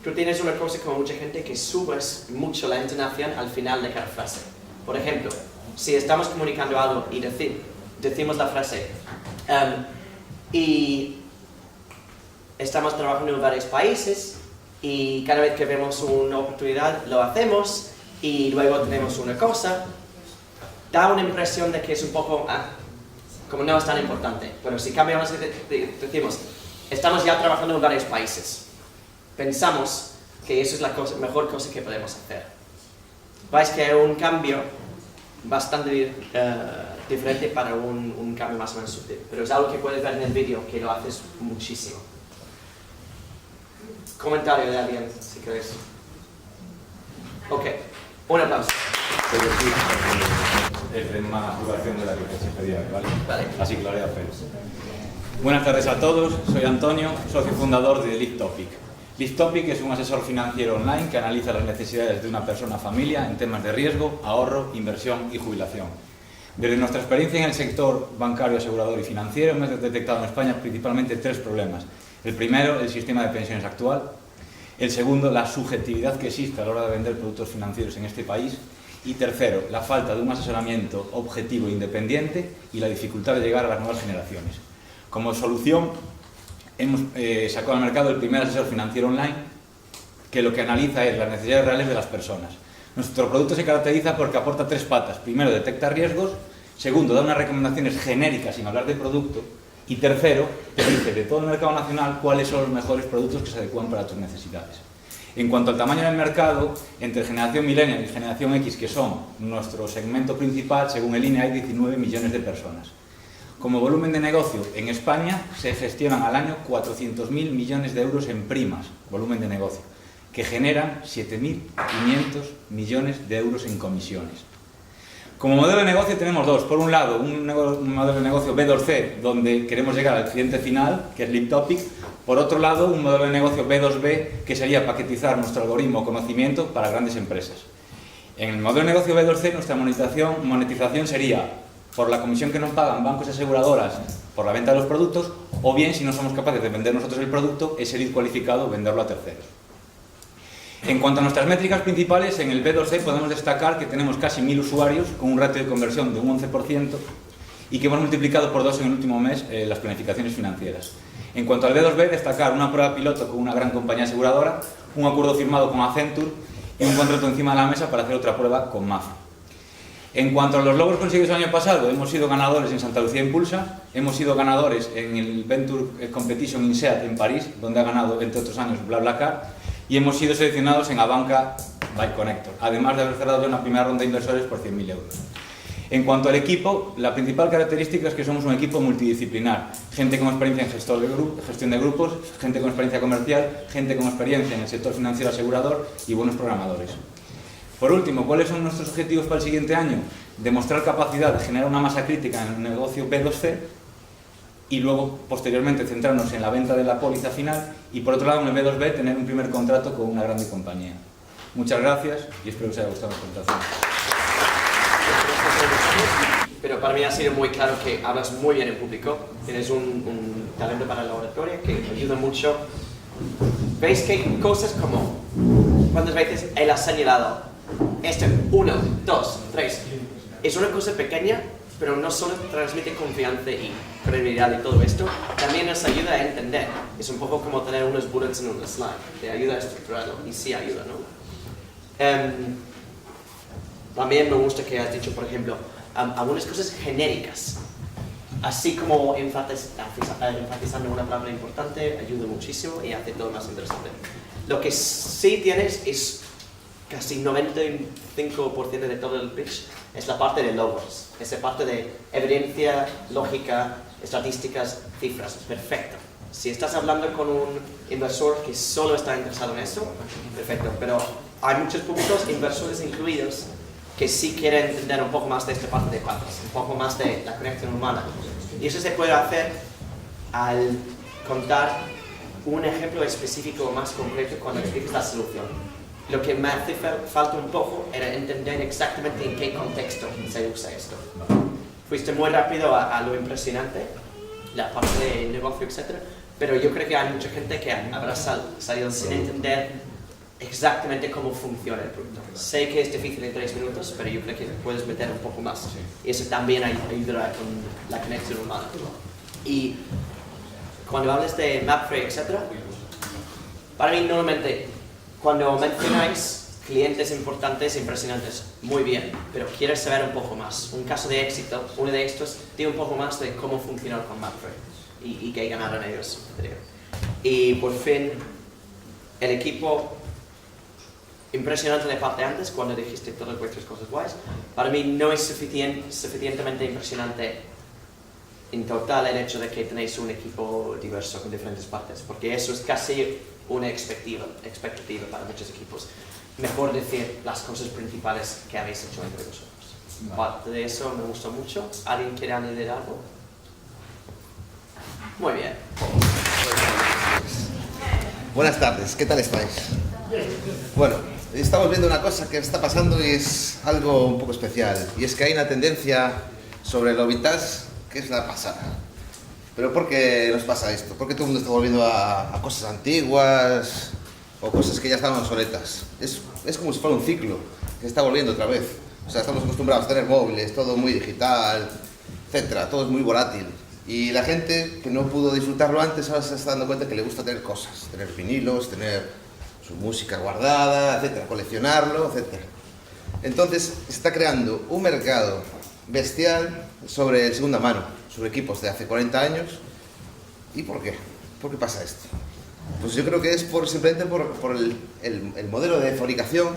A: Tú tienes una cosa como mucha gente que subes mucho la entonación al final de cada frase. Por ejemplo, si estamos comunicando algo y decimos la frase y estamos trabajando en varios países y cada vez que vemos una oportunidad lo hacemos y luego tenemos una cosa, da una impresión de que es un poco como no es tan importante. Pero si cambiamos y decimos estamos ya trabajando en varios países, pensamos que eso es la mejor cosa que podemos hacer. Vais que hay un cambio bastante diferente para un cambio más o menos sutil, pero es algo que puedes ver en el vídeo que lo haces muchísimo. Comentario de alguien, si queréis. Ok, un aplauso.
H: El tema duración de la licencia pedida, ¿vale?
A: Vale.
H: Así que lo haré a hacer. Buenas tardes a todos, soy Antonio, socio fundador de LiftTopic. LiftTopic es un asesor financiero online que analiza las necesidades de una persona o familia en temas de riesgo, ahorro, inversión y jubilación. Desde nuestra experiencia en el sector bancario, asegurador y financiero hemos detectado en España principalmente 3 problemas. El primero, el sistema de pensiones actual. El segundo, la subjetividad que existe a la hora de vender productos financieros en este país. Y tercero, la falta de un asesoramiento objetivo e independiente y la dificultad de llegar a las nuevas generaciones. Como solución, hemos sacado al mercado el primer asesor financiero online que lo que analiza es las necesidades reales de las personas. Nuestro producto se caracteriza porque aporta 3 patas. Primero, detecta riesgos. Segundo, da unas recomendaciones genéricas sin hablar de producto. Y tercero, te dice de todo el mercado nacional cuáles son los mejores productos que se adecúan para tus necesidades. En cuanto al tamaño del mercado, entre generación millennial y generación X, que son nuestro segmento principal, según el INE hay 19 millones de personas. Como volumen de negocio, en España se gestionan al año 400.000 millones de euros en primas, volumen de negocio, que generan 7.500 millones de euros en comisiones. Como modelo de negocio tenemos 2. Por un lado, un modelo de negocio B2C, donde queremos llegar al cliente final, que es LiftTopic. Por otro lado, un modelo de negocio B2B, que sería paquetizar nuestro algoritmo o conocimiento para grandes empresas. En el modelo de negocio B2C, nuestra monetización sería por la comisión que nos pagan bancos y aseguradoras por la venta de los productos, o bien, si no somos capaces de vender nosotros el producto, ese lead cualificado venderlo a terceros. En cuanto a nuestras métricas principales, en el B2C podemos destacar que tenemos casi 1.000 usuarios con un ratio de conversión de un 11% y que hemos multiplicado por 2 en el último mes las planificaciones financieras. En cuanto al B2B, destacar una prueba piloto con una gran compañía aseguradora, un acuerdo firmado con Accenture y un contrato encima de la mesa para hacer otra prueba con Mafre. En cuanto a los logros conseguidos el año pasado, hemos sido ganadores en Santa Lucía Impulsa, hemos sido ganadores en el Venture Competition in SEAT en París, donde ha ganado, entre otros años, BlaBlaCar, y hemos sido seleccionados en Abanca by Connector, además de haber cerrado una primera ronda de inversores por 100.000 euros. En cuanto al equipo, la principal característica es que somos un equipo multidisciplinar. Gente con experiencia en gestión de grupos, gente con experiencia comercial, gente con experiencia en el sector financiero asegurador y buenos programadores. Por último, ¿cuáles son nuestros objetivos para el siguiente año? Demostrar capacidad de generar una masa crítica en el negocio B2C y luego, posteriormente, centrarnos en la venta de la póliza final y, por otro lado, en el B2B, tener un primer contrato con una grande compañía. Muchas gracias y espero que os haya gustado la presentación.
A: Pero para mí ha sido muy claro que hablas muy bien en público, tienes un talento para la oratoria que ayuda mucho. ¿Veis que cosas como cuántas veces él ha señalado esto, 1, 2, 3, es una cosa pequeña, pero no solo transmite confianza y credibilidad y todo esto, también nos ayuda a entender. Es un poco como tener unos bullets en un slide, te ayuda a estructurarlo y sí ayuda, ¿no? También me gusta que has dicho, por ejemplo, algunas cosas genéricas, así como enfatizando una palabra importante, ayuda muchísimo y hace todo más interesante. Lo que sí tienes es casi 95% de todo el pitch, es la parte de logos, esa parte de evidencia, lógica, estadísticas, cifras, perfecto. Si estás hablando con un inversor que solo está interesado en eso, perfecto, pero hay muchos públicos, inversores incluidos, que sí quieren entender un poco más de esta parte de patas, un poco más de la conexión humana. Y eso se puede hacer al contar un ejemplo específico más concreto cuando explicas la solución. Lo que me hace falta un poco era entender exactamente en qué contexto se usa esto. Fuiste muy rápido a lo impresionante, la parte de negocio, etc. Pero yo creo que hay mucha gente que habrá salido sin entender exactamente cómo funciona el producto. Sé que es difícil en 3 minutos, pero yo creo que puedes meter un poco más. Y eso también ayudará con la conexión humana. Y cuando hables de MapFree, etc., para mí normalmente, cuando mencionáis clientes importantes e impresionantes, muy bien, pero quieres saber un poco más. Un caso de éxito, uno de estos, tiene un poco más de cómo funciona con MapFree y qué ganaron ellos. Y por fin, el equipo impresionante de parte antes, cuando dijiste todas vuestras cosas guays, para mí no es suficientemente impresionante en total el hecho de que tenéis un equipo diverso con diferentes partes, porque eso es casi una expectativa para muchos equipos. Mejor decir las cosas principales que habéis hecho entre vosotros. Parte de eso me gustó mucho. ¿Alguien quiere añadir algo? Muy bien.
I: Buenas tardes, ¿qué tal estáis? Bueno, estamos viendo una cosa que está pasando y es algo un poco especial, y es que hay una tendencia sobre lo vintage que es la pasada. ¿Pero por qué nos pasa esto? ¿Por qué todo el mundo está volviendo a cosas antiguas o cosas que ya estaban obsoletas? Es como si fuera un ciclo que está volviendo otra vez. O sea, estamos acostumbrados a tener móviles, todo muy digital, etcétera, todo es muy volátil. Y la gente que no pudo disfrutarlo antes ahora se está dando cuenta que le gusta tener cosas, tener vinilos, tener su música guardada, etcétera, coleccionarlo, etcétera. Entonces se está creando un mercado bestial sobre segunda mano, sobre equipos de hace 40 años. ¿Y por qué? ¿Por qué pasa esto? Pues yo creo que es simplemente por el modelo de fabricación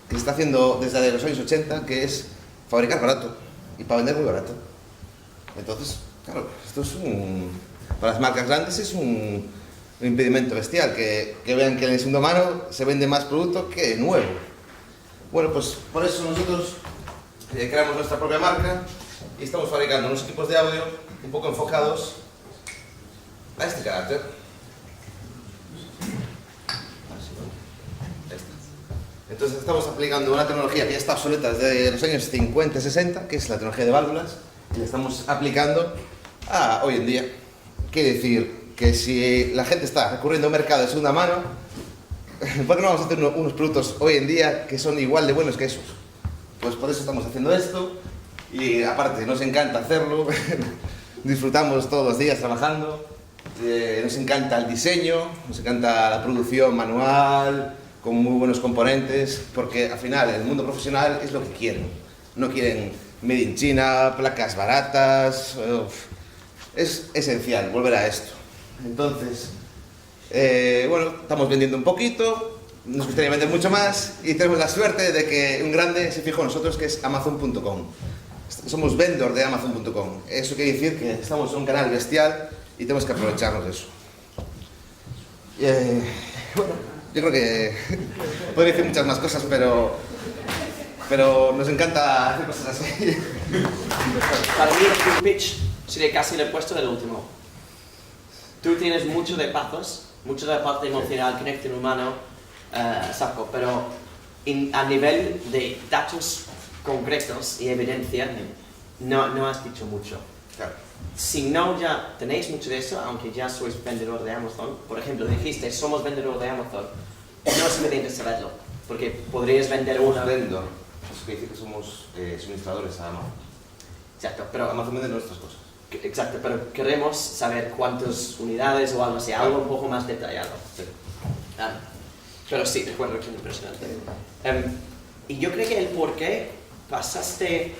I: que se está haciendo desde los años 80, que es fabricar barato y para vender muy barato. Entonces, claro, esto es para las marcas grandes es un impedimento bestial, que vean que en el segundo mano se vende más producto que nuevo. Bueno, pues por eso nosotros creamos nuestra propia marca y estamos fabricando unos equipos de audio un poco enfocados a este carácter. Entonces estamos aplicando una tecnología que ya está obsoleta desde los años 50 y 60, que es la tecnología de válvulas, y la estamos aplicando a hoy en día. Quiere decir que si la gente está recurriendo a un mercado de segunda mano, ¿por qué no vamos a hacer unos productos hoy en día que son igual de buenos que esos? Pues por eso estamos haciendo esto, y aparte nos encanta hacerlo, disfrutamos todos los días trabajando, nos encanta el diseño, nos encanta la producción manual, con muy buenos componentes, porque al final el mundo profesional es lo que quieren. No quieren Made in China, placas baratas... Es esencial volver a esto. Entonces, bueno, estamos vendiendo un poquito, nos gustaría vender mucho más y tenemos la suerte de que un grande se fijó en nosotros, que es Amazon.com. Somos vendor de Amazon.com. Eso quiere decir que estamos en un canal bestial y tenemos que aprovecharnos de eso. Bueno, yo creo que podría decir muchas más cosas, pero nos encanta hacer cosas así.
A: Para mí el pitch sería casi el opuesto del último. Tú tienes mucho de pathos, mucho de la parte emocional, conexión humano, saco, pero a nivel de datos concretos y evidencia, no has dicho mucho.
I: Claro.
A: Si no ya tenéis mucho de eso, aunque ya sois vendedor de Amazon, por ejemplo, dijiste, somos vendedor de Amazon, no es suficiente saberlo, porque podrías vender una...
I: Vendor. Eso quiere decir que somos suministradores a Amazon.
A: Exacto, pero
I: Amazon vende nuestras cosas.
A: Exacto, pero queremos saber cuántas unidades o algo así, algo un poco más detallado.
I: Sí.
A: Pero sí, recuerdo que es impresionante. Y yo creo que el por qué pasaste,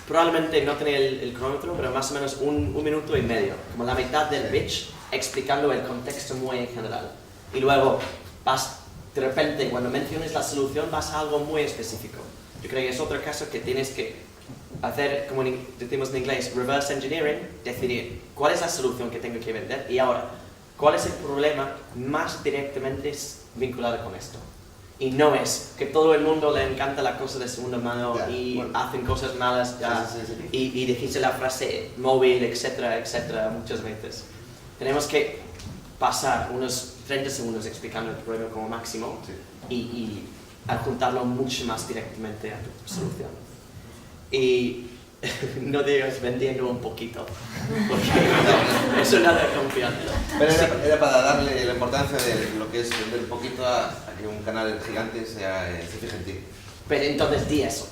A: probablemente no tenía el cronómetro, pero más o menos un minuto y medio, como la mitad del pitch, explicando el contexto muy en general. Y luego vas, de repente, cuando menciones la solución, vas a algo muy específico. Yo creo que es otro caso que tienes que hacer, como decimos en inglés, reverse engineering, decidir cuál es la solución que tengo que vender y ahora, cuál es el problema más directamente vinculado con esto. Y no es que todo el mundo le encanta la cosa de segunda mano hacen cosas malas y dijiste la frase móvil, etcétera, etcétera, muchas veces. Tenemos que pasar unos 30 segundos explicando el problema como máximo y adjuntarlo mucho más directamente a tu solución. Y no digas vendiendo un poquito, porque eso nada de confianza.
I: Pero era para darle la importancia de lo que es vender un poquito a que un canal gigante se fije en ti.
A: Pero entonces di eso.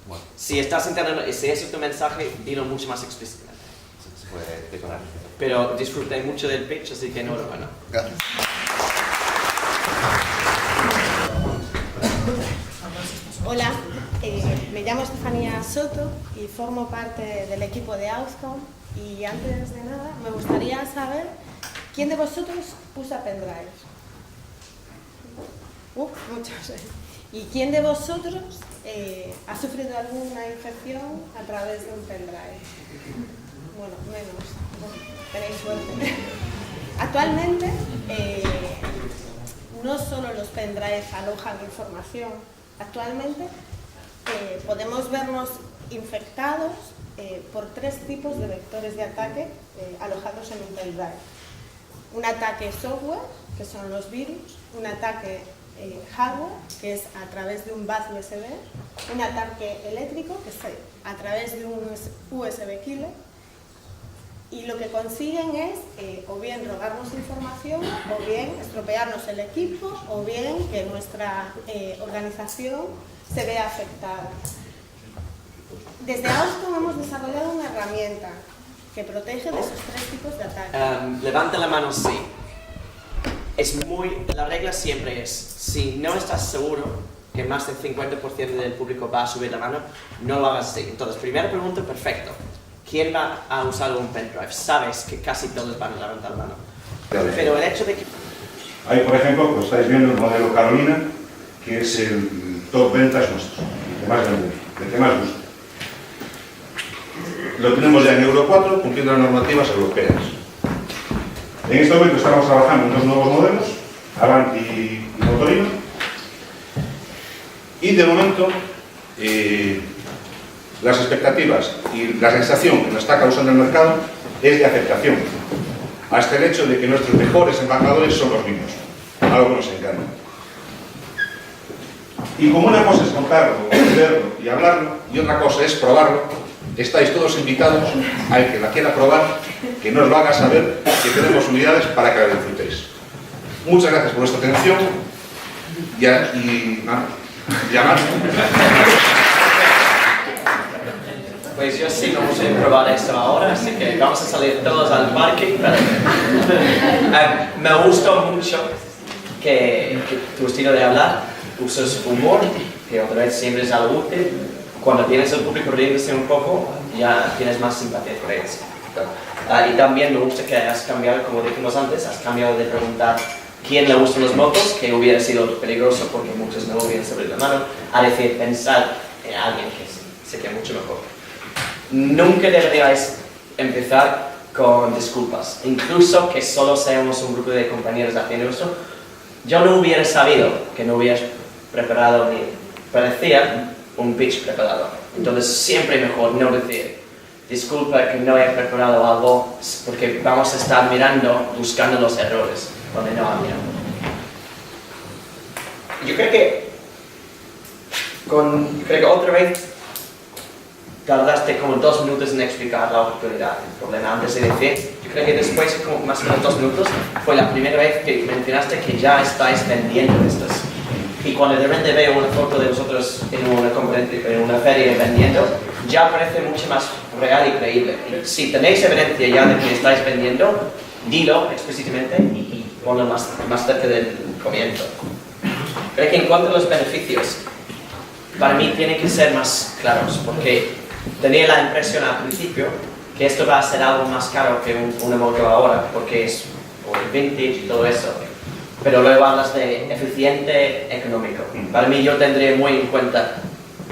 I: Bueno.
A: Si estás intentando, si ese es tu mensaje, dilo mucho más explícitamente.
I: Se puede decorar.
A: Pero disfruté mucho del pitch, así que enhorabuena.
I: Gracias.
J: Hola, me llamo Estefanía Soto y formo parte del equipo de Auscom y antes de nada me gustaría saber quién de vosotros usa pendrive. Muchos. ¿Y quién de vosotros ha sufrido alguna infección a través de un pendrive? Bueno, menos. Bueno, tenéis suerte. Actualmente no solo los pendrives alojan información. Actualmente podemos vernos infectados por 3 tipos de vectores de ataque alojados en un pendrive. Un ataque software, que son los virus, un ataque hardware, que es a través de un bus USB, un ataque eléctrico, que es a través de un USB killer, y lo que consiguen es o bien robarnos información, o bien estropearnos el equipo, o bien que nuestra organización se vea afectada. Desde Auscom hemos desarrollado una herramienta que protege de esos 3 tipos de ataques.
A: Levanta la mano sí. La regla siempre es, si no estás seguro que más del 50% del público va a subir la mano, no lo hagas así. Entonces, primera pregunta, perfecto. ¿Quién va a usar un pendrive? Sabes que casi todos van a levantar la mano. Pero el hecho de que...
K: Ahí, por ejemplo, pues estáis viendo el modelo Carolina, que es el top ventas nuestro, el que más vende, el que más gusta. Lo tenemos ya en Euro 4, cumpliendo las normativas europeas. En este momento estamos trabajando en 2 nuevos modelos, Avanti y Motorino. Y de momento, las expectativas y la sensación que nos está causando el mercado es de aceptación, hasta el hecho de que nuestros mejores embajadores son los mismos, algo que nos encanta. Y como una cosa es contarlo, verlo y hablarlo, y otra cosa es probarlo, estáis todos invitados al que la quiera probar, que nos lo haga saber, que tenemos unidades para que la disfrutéis. Muchas gracias por vuestra atención y llamad.
A: Pues yo sí vamos a probar esto ahora, así que vamos a salir todos al parque. Me gustó mucho que tu estilo de hablar, usas humor, que otra vez siempre es algo útil, cuando tienes el público riéndose un poco, ya tienes más simpatía por ellos. Y también me gusta que has cambiado, como dijimos antes, has cambiado de preguntar quién le gustan las motos, que hubiera sido peligroso porque muchos no hubieran sabido la mano, a decir, pensar en alguien que sé que mucho mejor. Nunca deberíais empezar con disculpas, incluso que solo seamos un grupo de compañeros haciendo esto. Yo no hubiera sabido que no hubieras preparado ni parecía un pitch preparado. Entonces siempre mejor no decir, disculpa que no he preparado algo, porque vamos a estar mirando, buscando los errores donde no había. Yo creo que otra vez tardaste como 2 minutos en explicar la oportunidad, el problema antes de decir. Yo creo que después, como más o menos 2 minutos, fue la primera vez que mencionaste que ya estáis vendiendo estos. Y cuando de repente veo una foto de vosotros en una feria vendiendo, ya parece mucho más real y creíble. Y si tenéis evidencia ya de que estáis vendiendo, dilo explícitamente y ponlo más cerca del comienzo. Creo que en cuanto a los beneficios, para mí tienen que ser más claros, porque tenía la impresión al principio que esto va a ser algo más caro que una moto ahora, porque es por vintage y todo eso. Pero luego hablas de eficiente económico. Para mí yo tendré muy en cuenta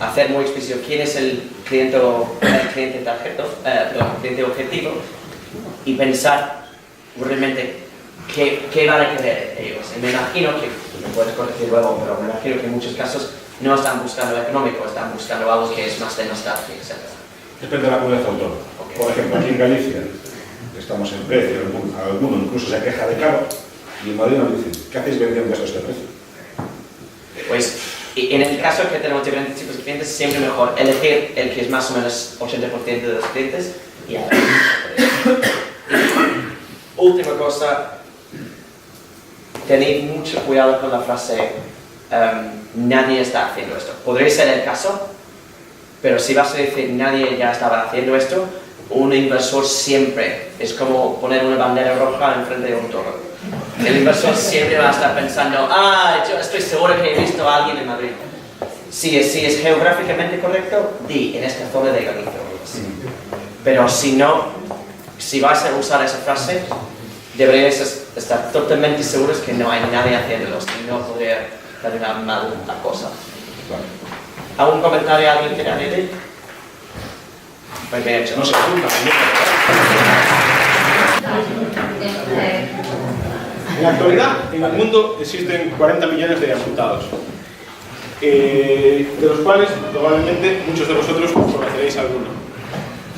A: hacer muy explícito quién es el cliente objetivo y pensar realmente qué van a querer ellos. Y me imagino que, me puedes corregir luego, pero me imagino que en muchos casos no están buscando económico, están buscando algo que es más de nostalgia, etc.
K: Depende de la comunidad autónoma. Okay. Por ejemplo, aquí en Galicia estamos en precio, alguno incluso se queja de caro, y en Madrid nos dicen, ¿qué hacéis vendiendo esto a este precio?
A: Pues, en el caso que tenemos diferentes tipos de clientes, siempre mejor elegir el que es más o menos 80% de los clientes y a ver. Última cosa, tened mucho cuidado con la frase nadie está haciendo esto. Podría ser el caso, pero si vas a decir nadie ya estaba haciendo esto, un inversor siempre es como poner una bandera roja enfrente de un toro. El inversor siempre va a estar pensando, yo estoy seguro que he visto a alguien en Madrid. Si es geográficamente correcto, di en esta zona de Galicia. Pero si no, si vas a usar esa frase, deberíais estar totalmente seguros que no hay nadie haciéndolos y no podría terminar mal la cosa. ¿Algún comentario alguien quiere añadir? Pues bien hecho.
K: No se
L: En la actualidad, en el mundo existen 40 millones de amputados, de los cuales probablemente muchos de vosotros conoceréis alguno.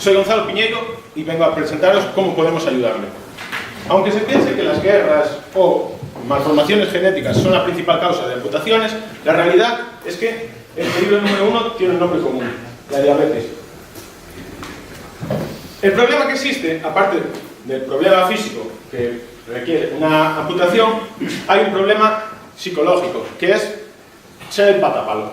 L: Soy Gonzalo Piñeiro y vengo a presentaros cómo podemos ayudarle. Aunque se piense que las guerras o malformaciones genéticas son la principal causa de amputaciones, la realidad es que el peligro número 1 tiene un nombre común, la diabetes. El problema que existe, aparte del problema físico que requiere una amputación, hay un problema psicológico, que es ser el patapalo.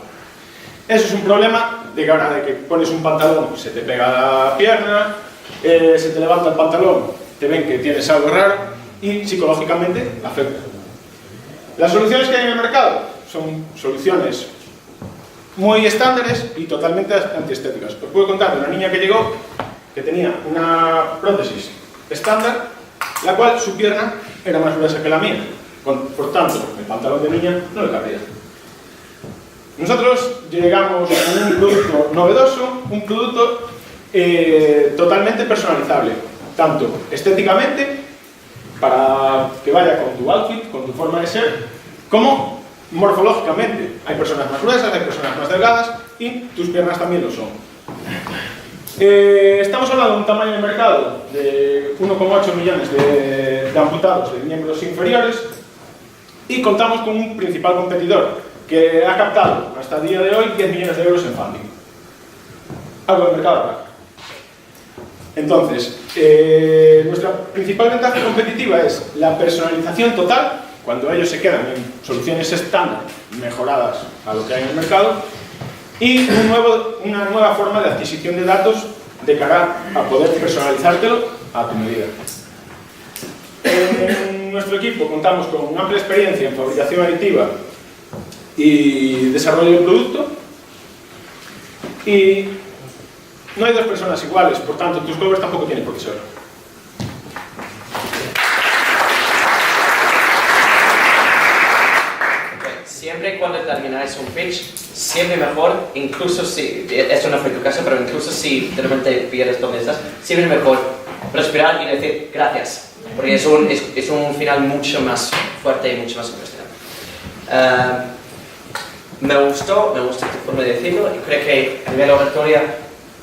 L: Eso es un problema de que ahora de que pones un pantalón, se te pega la pierna, se te levanta el pantalón, te ven que tienes algo raro y psicológicamente afecta. Las soluciones que hay en el mercado son soluciones muy estándares y totalmente antiestéticas. Os puedo contar de una niña que llegó que tenía una prótesis estándar, la cual su pierna era más gruesa que la mía. Por tanto, el pantalón de niña no le cabía. Nosotros llegamos con un producto novedoso, un producto totalmente personalizable, tanto estéticamente, para que vaya con tu outfit, con tu forma de ser, como morfológicamente. Hay personas más gruesas, hay personas más delgadas y tus piernas también lo son. Estamos hablando de un tamaño de mercado de 1,8 millones de amputados de miembros inferiores y contamos con un principal competidor que ha captado hasta el día de hoy 10 millones de euros en funding. Algo del mercado real. Entonces, nuestra principal ventaja competitiva es la personalización total, cuando ellos se quedan en soluciones estándar mejoradas a lo que hay en el mercado, y una nueva forma de adquisición de datos de cara a poder personalizártelo a tu medida. En nuestro equipo contamos con una amplia experiencia en fabricación aditiva y desarrollo de producto, Y no hay dos personas iguales, por tanto, tus covers tampoco tienen por qué serlo.
A: Siempre cuando termináis un pitch, siempre mejor, incluso si, esto no fue tu caso, pero incluso si de repente pierdes donde estás, siempre mejor respirar y decir gracias, porque es un final mucho más fuerte y mucho más impresionante. Me gustó tu forma de decirlo y creo que a nivel oratoria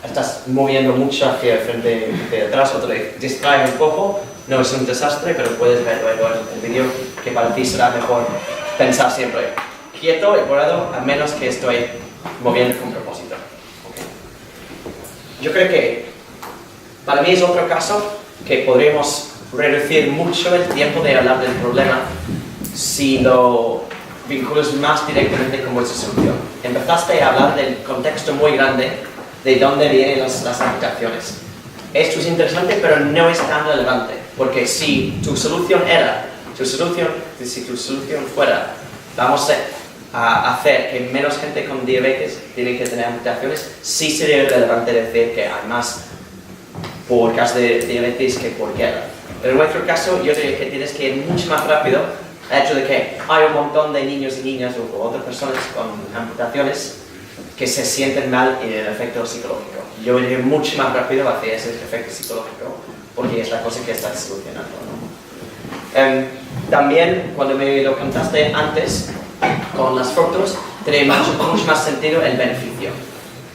A: estás moviendo mucho hacia el frente y hacia atrás, o te distrae un poco, no es un desastre, pero puedes ver luego en el vídeo que para ti será mejor pensar siempre quieto y parado, a menos que estoy moviendo con propósito. Okay. Yo creo que para mí es otro caso que podríamos reducir mucho el tiempo de hablar del problema si lo vinculas más directamente con vuestra solución. Empezaste a hablar del contexto muy grande de dónde vienen las aplicaciones. Esto es interesante, pero no es tan relevante, porque si tu solución fuera, vamos a hacer que menos gente con diabetes tiene que tener amputaciones, sí sería relevante decir que hay más por caso de diabetes que por guerra. Pero en nuestro caso, yo diría que tienes que ir mucho más rápido al hecho de que hay un montón de niños y niñas o otras personas con amputaciones que se sienten mal y el efecto psicológico. Yo iría mucho más rápido hacia ese efecto psicológico porque es la cosa que estás solucionando, ¿no? También, cuando me lo contaste antes, con las fotos, tenía mucho más sentido el beneficio.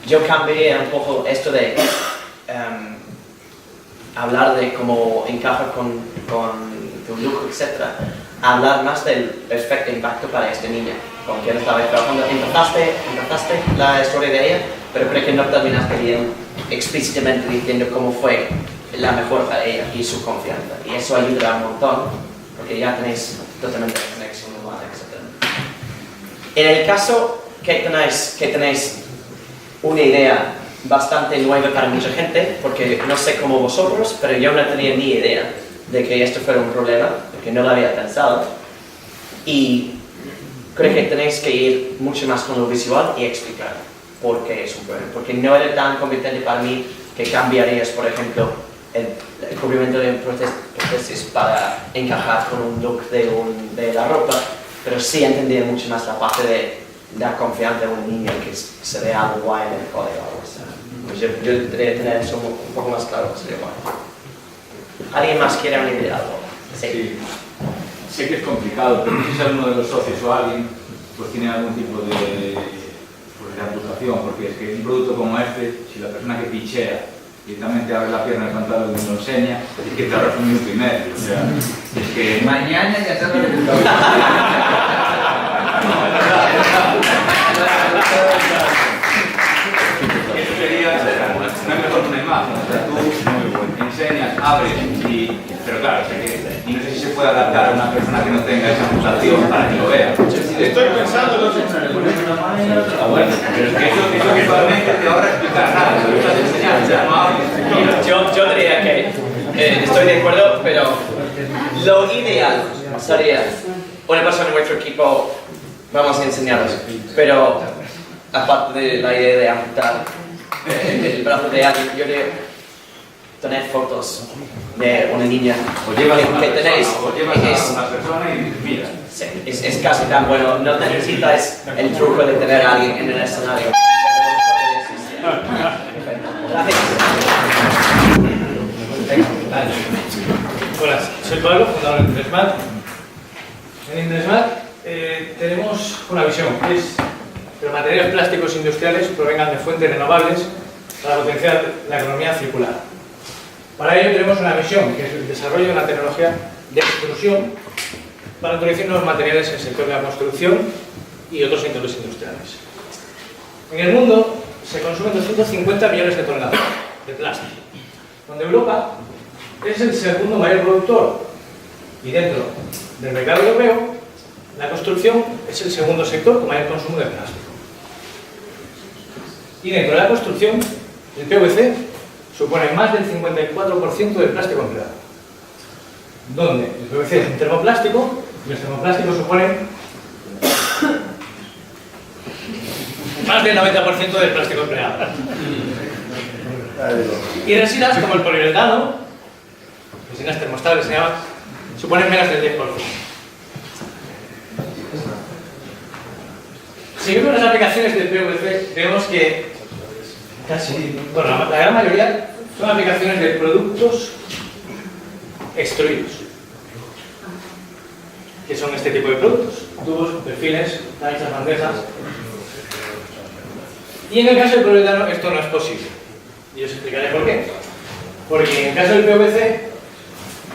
A: Yo cambié un poco esto de hablar de cómo encaja con tu look, etc., a hablar más del perfecto impacto para esta niña con quien estaba trabajando. Empezaste la historia de ella, pero creo que no terminaste bien explícitamente diciendo cómo fue la mejor para ella y su confianza. Y eso ayudará un montón, porque ya tenéis totalmente la conexión humana, etc. En el caso que tenéis una idea bastante nueva para mucha gente, porque no sé cómo vosotros, pero yo no tenía ni idea de que esto fuera un problema, porque no lo había pensado, y creo que tenéis que ir mucho más con lo visual y explicar por qué es un problema, porque no era tan convincente para mí que cambiarías, por ejemplo, el cubrimiento de prótesis para encajar con un look de la ropa, pero sí entendía mucho más la parte de dar confianza a un niño que se vea algo guay en el código. O sea, pues yo debería tener eso un poco más claro, sería guay. ¿Alguien más quiere añadir algo? Sí.
H: Sé que es complicado, pero si alguno de los socios o alguien pues tiene algún tipo de amputación, porque es que un producto como este, si la persona que pichea directamente abre la pierna del pantalón y lo enseña, es que tardas un minuto y medio. O sea, es que mañana ya sabes lo que está. Eso sería, no es mejor una imagen, o sea, tú enseñas, abres pero claro, y no sé si se puede adaptar a una persona que no tenga esa amputación para que lo vea.
L: Estoy pensando, no sé.
H: Bueno, pero es que eso visualmente te ahorra explicar nada, lo estás enseñando, ya no hables.
A: Yo diría que estoy de acuerdo, pero lo ideal sería una persona en nuestro equipo, vamos a enseñaros, pero aparte de la idea de amputar el brazo de alguien, yo diría tener fotos de una niña que tenéis.
H: Es una persona y mira.
A: Sí, es casi tan bueno, no necesitas el truco de tener a alguien en el escenario.
M: Hola, soy Pablo, fundador de Indresmat. En Indresmat tenemos una visión, que es que los materiales plásticos industriales provengan de fuentes renovables para potenciar la economía circular. Para ello tenemos una misión, que es el desarrollo de una tecnología de extrusión para introducir nuevos materiales en el sector de la construcción y otros sectores industriales. En el mundo se consumen 250 millones de toneladas de plástico, donde Europa es el segundo mayor productor y dentro del mercado europeo la construcción es el segundo sector con mayor consumo de plástico. Y dentro de la construcción el PVC supone más del 54% del plástico empleado, donde el PVC es un termoplástico y los termoplásticos suponen más del 90% del plástico empleado. Y resinas como el poliuretano, resinas termostables se llaman, suponen menos del 10%. Si vemos las aplicaciones del PVC, vemos que casi, bueno, la gran mayoría son aplicaciones de productos extruidos. ¿Qué son este tipo de productos? Tubos, perfiles, planchas, bandejas. Y en el caso del poliuretano esto no es posible. Y os explicaré por qué. Porque en el caso del PVC,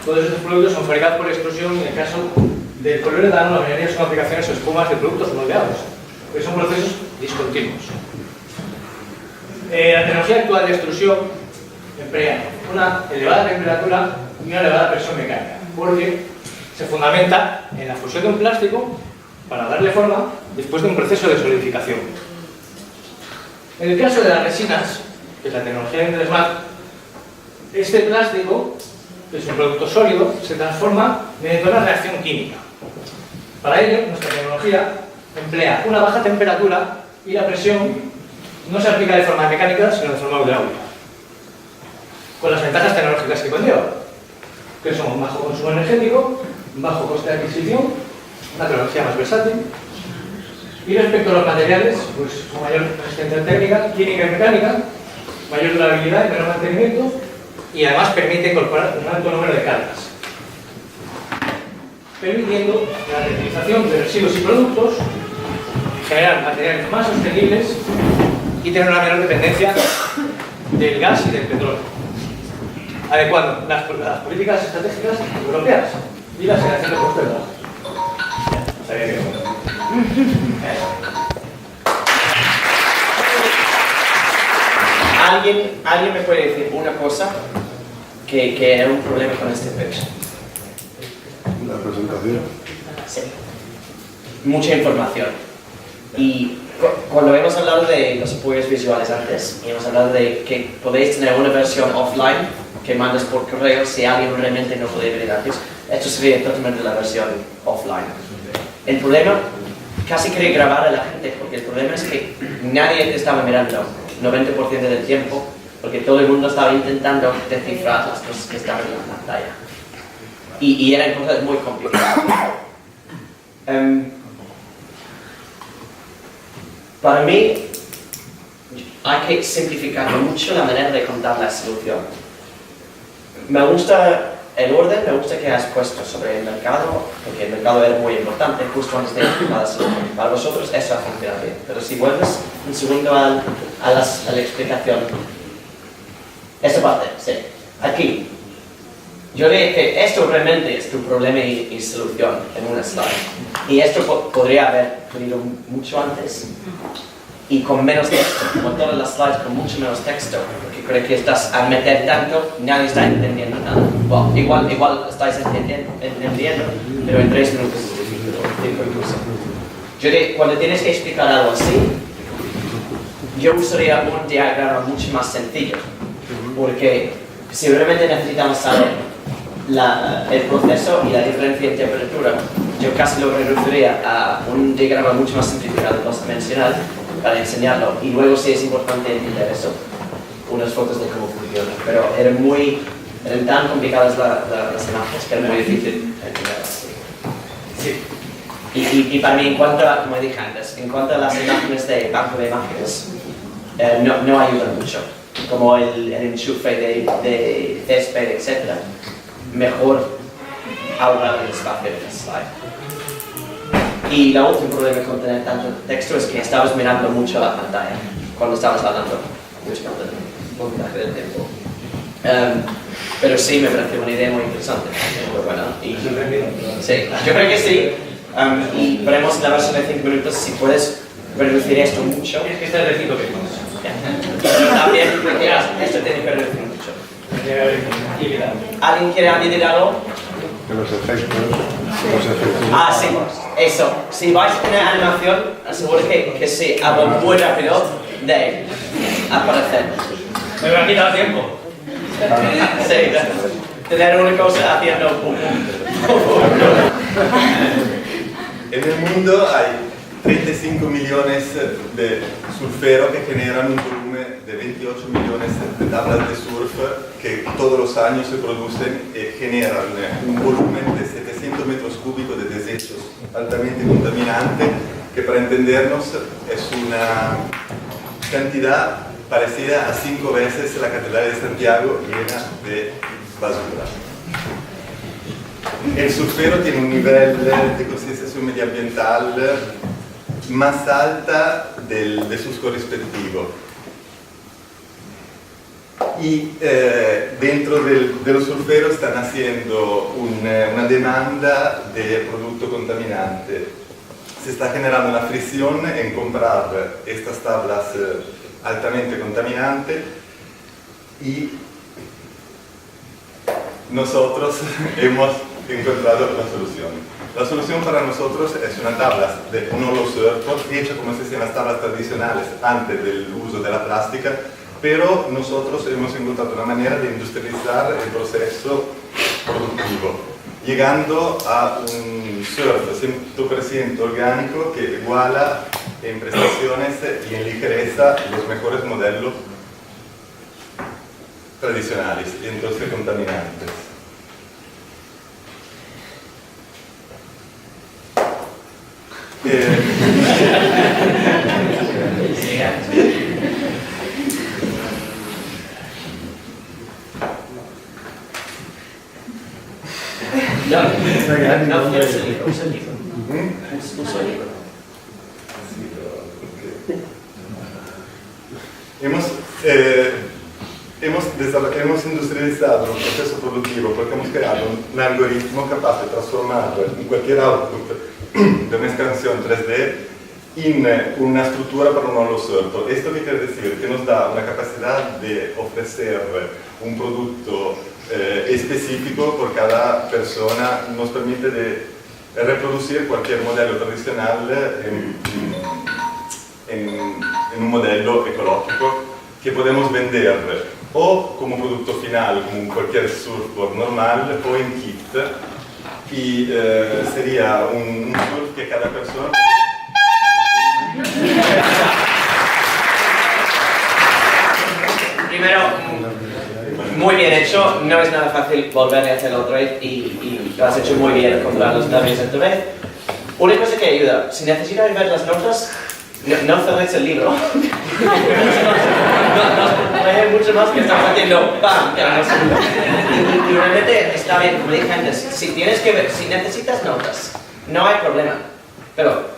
M: todos estos productos son fabricados por extrusión y en el caso del poliuretano la mayoría son aplicaciones o espumas de productos moldeados. Porque son procesos discontinuos. La tecnología actual de extrusión emplea una elevada temperatura y una elevada presión mecánica, porque se fundamenta en la fusión de un plástico para darle forma después de un proceso de solidificación. En el caso de las resinas, que es la tecnología de Indresmat, este plástico, que es un producto sólido, se transforma mediante una reacción química. Para ello, nuestra tecnología emplea una baja temperatura y la presión no se aplica de forma mecánica, sino de forma hidráulica, con las ventajas tecnológicas que conlleva, que son un bajo consumo energético, un bajo coste de adquisición, una tecnología más versátil, y respecto a los materiales, pues con mayor resistencia térmica, química y mecánica, mayor durabilidad y menor mantenimiento, y además permite incorporar un alto número de cargas, permitiendo la reutilización de residuos y productos, generar materiales más sostenibles y tener una menor dependencia del gas y del petróleo, adecuando las políticas estratégicas europeas y la generación de costes bajos.
A: ¿Alguien me puede decir una cosa que era un problema con este pitch?
N: La presentación.
A: Sí. Mucha información. Y cuando hemos hablado de los apoyos visuales antes, y hemos hablado de que podéis tener una versión offline que mandas por correo si alguien realmente no puede ver antes, esto sería totalmente la versión offline. El problema, casi quería grabar a la gente, porque el problema es que nadie te estaba mirando 90% del tiempo, porque todo el mundo estaba intentando descifrar las cosas que estaban en la pantalla. Y eran cosas muy complicadas. Para mí, hay que simplificar mucho la manera de contar la solución. Me gusta el orden, me gusta que has puesto sobre el mercado, porque el mercado era muy importante justo antes de explicar la solución. Para vosotros eso ha funcionado bien, pero si vuelves un segundo a la explicación, esta parte, sí, aquí. Yo diría que esto realmente es tu problema y solución en una slide. Y esto podría haber venido mucho antes y con menos texto, como todas las slides con mucho menos texto, porque creo que estás a meter tanto, nadie está entendiendo nada. Bueno, igual estáis entendiendo, pero en 3 minutos es difícil, incluso. Yo diría, cuando tienes que explicar algo así, yo usaría un diagrama mucho más sencillo, porque si realmente necesitamos saber el proceso y la diferencia en temperatura, yo casi lo reduciría a un diagrama mucho más simplificado, 2-dimensional, para enseñarlo. Y luego, si es importante entender eso, unas fotos de cómo funciona. Pero eran tan complicadas las imágenes que era muy difícil entenderlas. Sí. Y para mí, en cuanto a, como dije antes, en cuanto a las imágenes de banco de imágenes, no ayudan mucho. Como el enchufe de césped, etc. Mejor ahorrar el espacio en el slide. Y el último problema con tener tanto texto es que estabas mirando mucho la pantalla cuando estabas hablando, buscando un porcentaje del tiempo. Pero sí, me parece una idea muy interesante, muy buena. Sí, yo creo que sí. Y veremos en la versión de 5 minutos si puedes reducir esto mucho.
M: Es que está de 5 minutos.
A: También, porque esto tiene que reducir mucho. ¿Alguien quiere añadir algo?
N: Que los efectos.
A: Ah, sí, eso. Si vais a tener animación, aseguro que se haga muy rápido de aparecer.
M: Me hubiera quitado tiempo.
A: Sí, tener una cosa haciendo
O: En el mundo hay 35 millones de surferos que generan un volumen de 28 millones de tablas de surf que todos los años se producen y generan un volumen de 700 metros cúbicos de desechos altamente contaminantes, que para entendernos es una cantidad parecida a 5 veces la Catedral de Santiago llena de basura. El surfero tiene un nivel de concienciación medioambiental más alta de sus correspectivos. Y dentro de los surferos están haciendo una demanda de producto contaminante. Se está generando una fricción en comprar estas tablas altamente contaminantes y nosotros hemos encontrado la solución. La solución para nosotros es una tabla de un holo surf hecha como se hacían las tablas tradicionales antes del uso de la plástica, pero nosotros hemos encontrado una manera de industrializar el proceso productivo, llegando a un surf 100% orgánico que iguala en prestaciones y en ligereza los mejores modelos tradicionales y entonces contaminantes.
A: No tienes el libro, usa el libro. Usa el libro.
O: Hemos industrializado el proceso productivo porque hemos creado un algoritmo capaz de transformar cualquier output de una expansión 3D en una estructura para un holo surf. ¿Esto qué quiere decir? Que nos da una capacidad de ofrecer un producto específico por cada persona, nos permite de reproducir cualquier modelo tradicional en un modelo ecológico que podemos vender o como producto final, como cualquier surfboard normal, o en kit. Y sería un surf que cada persona...
A: Primero, muy bien hecho, no es nada fácil volver a hacerlo otra vez y lo has hecho muy bien, encontrar los cambios otra vez. Una cosa que ayuda, si necesitas ver las notas, no cerréis el libro. No hay mucho más que estamos haciendo ¡pam! Y realmente está bien, como dije antes, si necesitas notas, no hay problema. Pero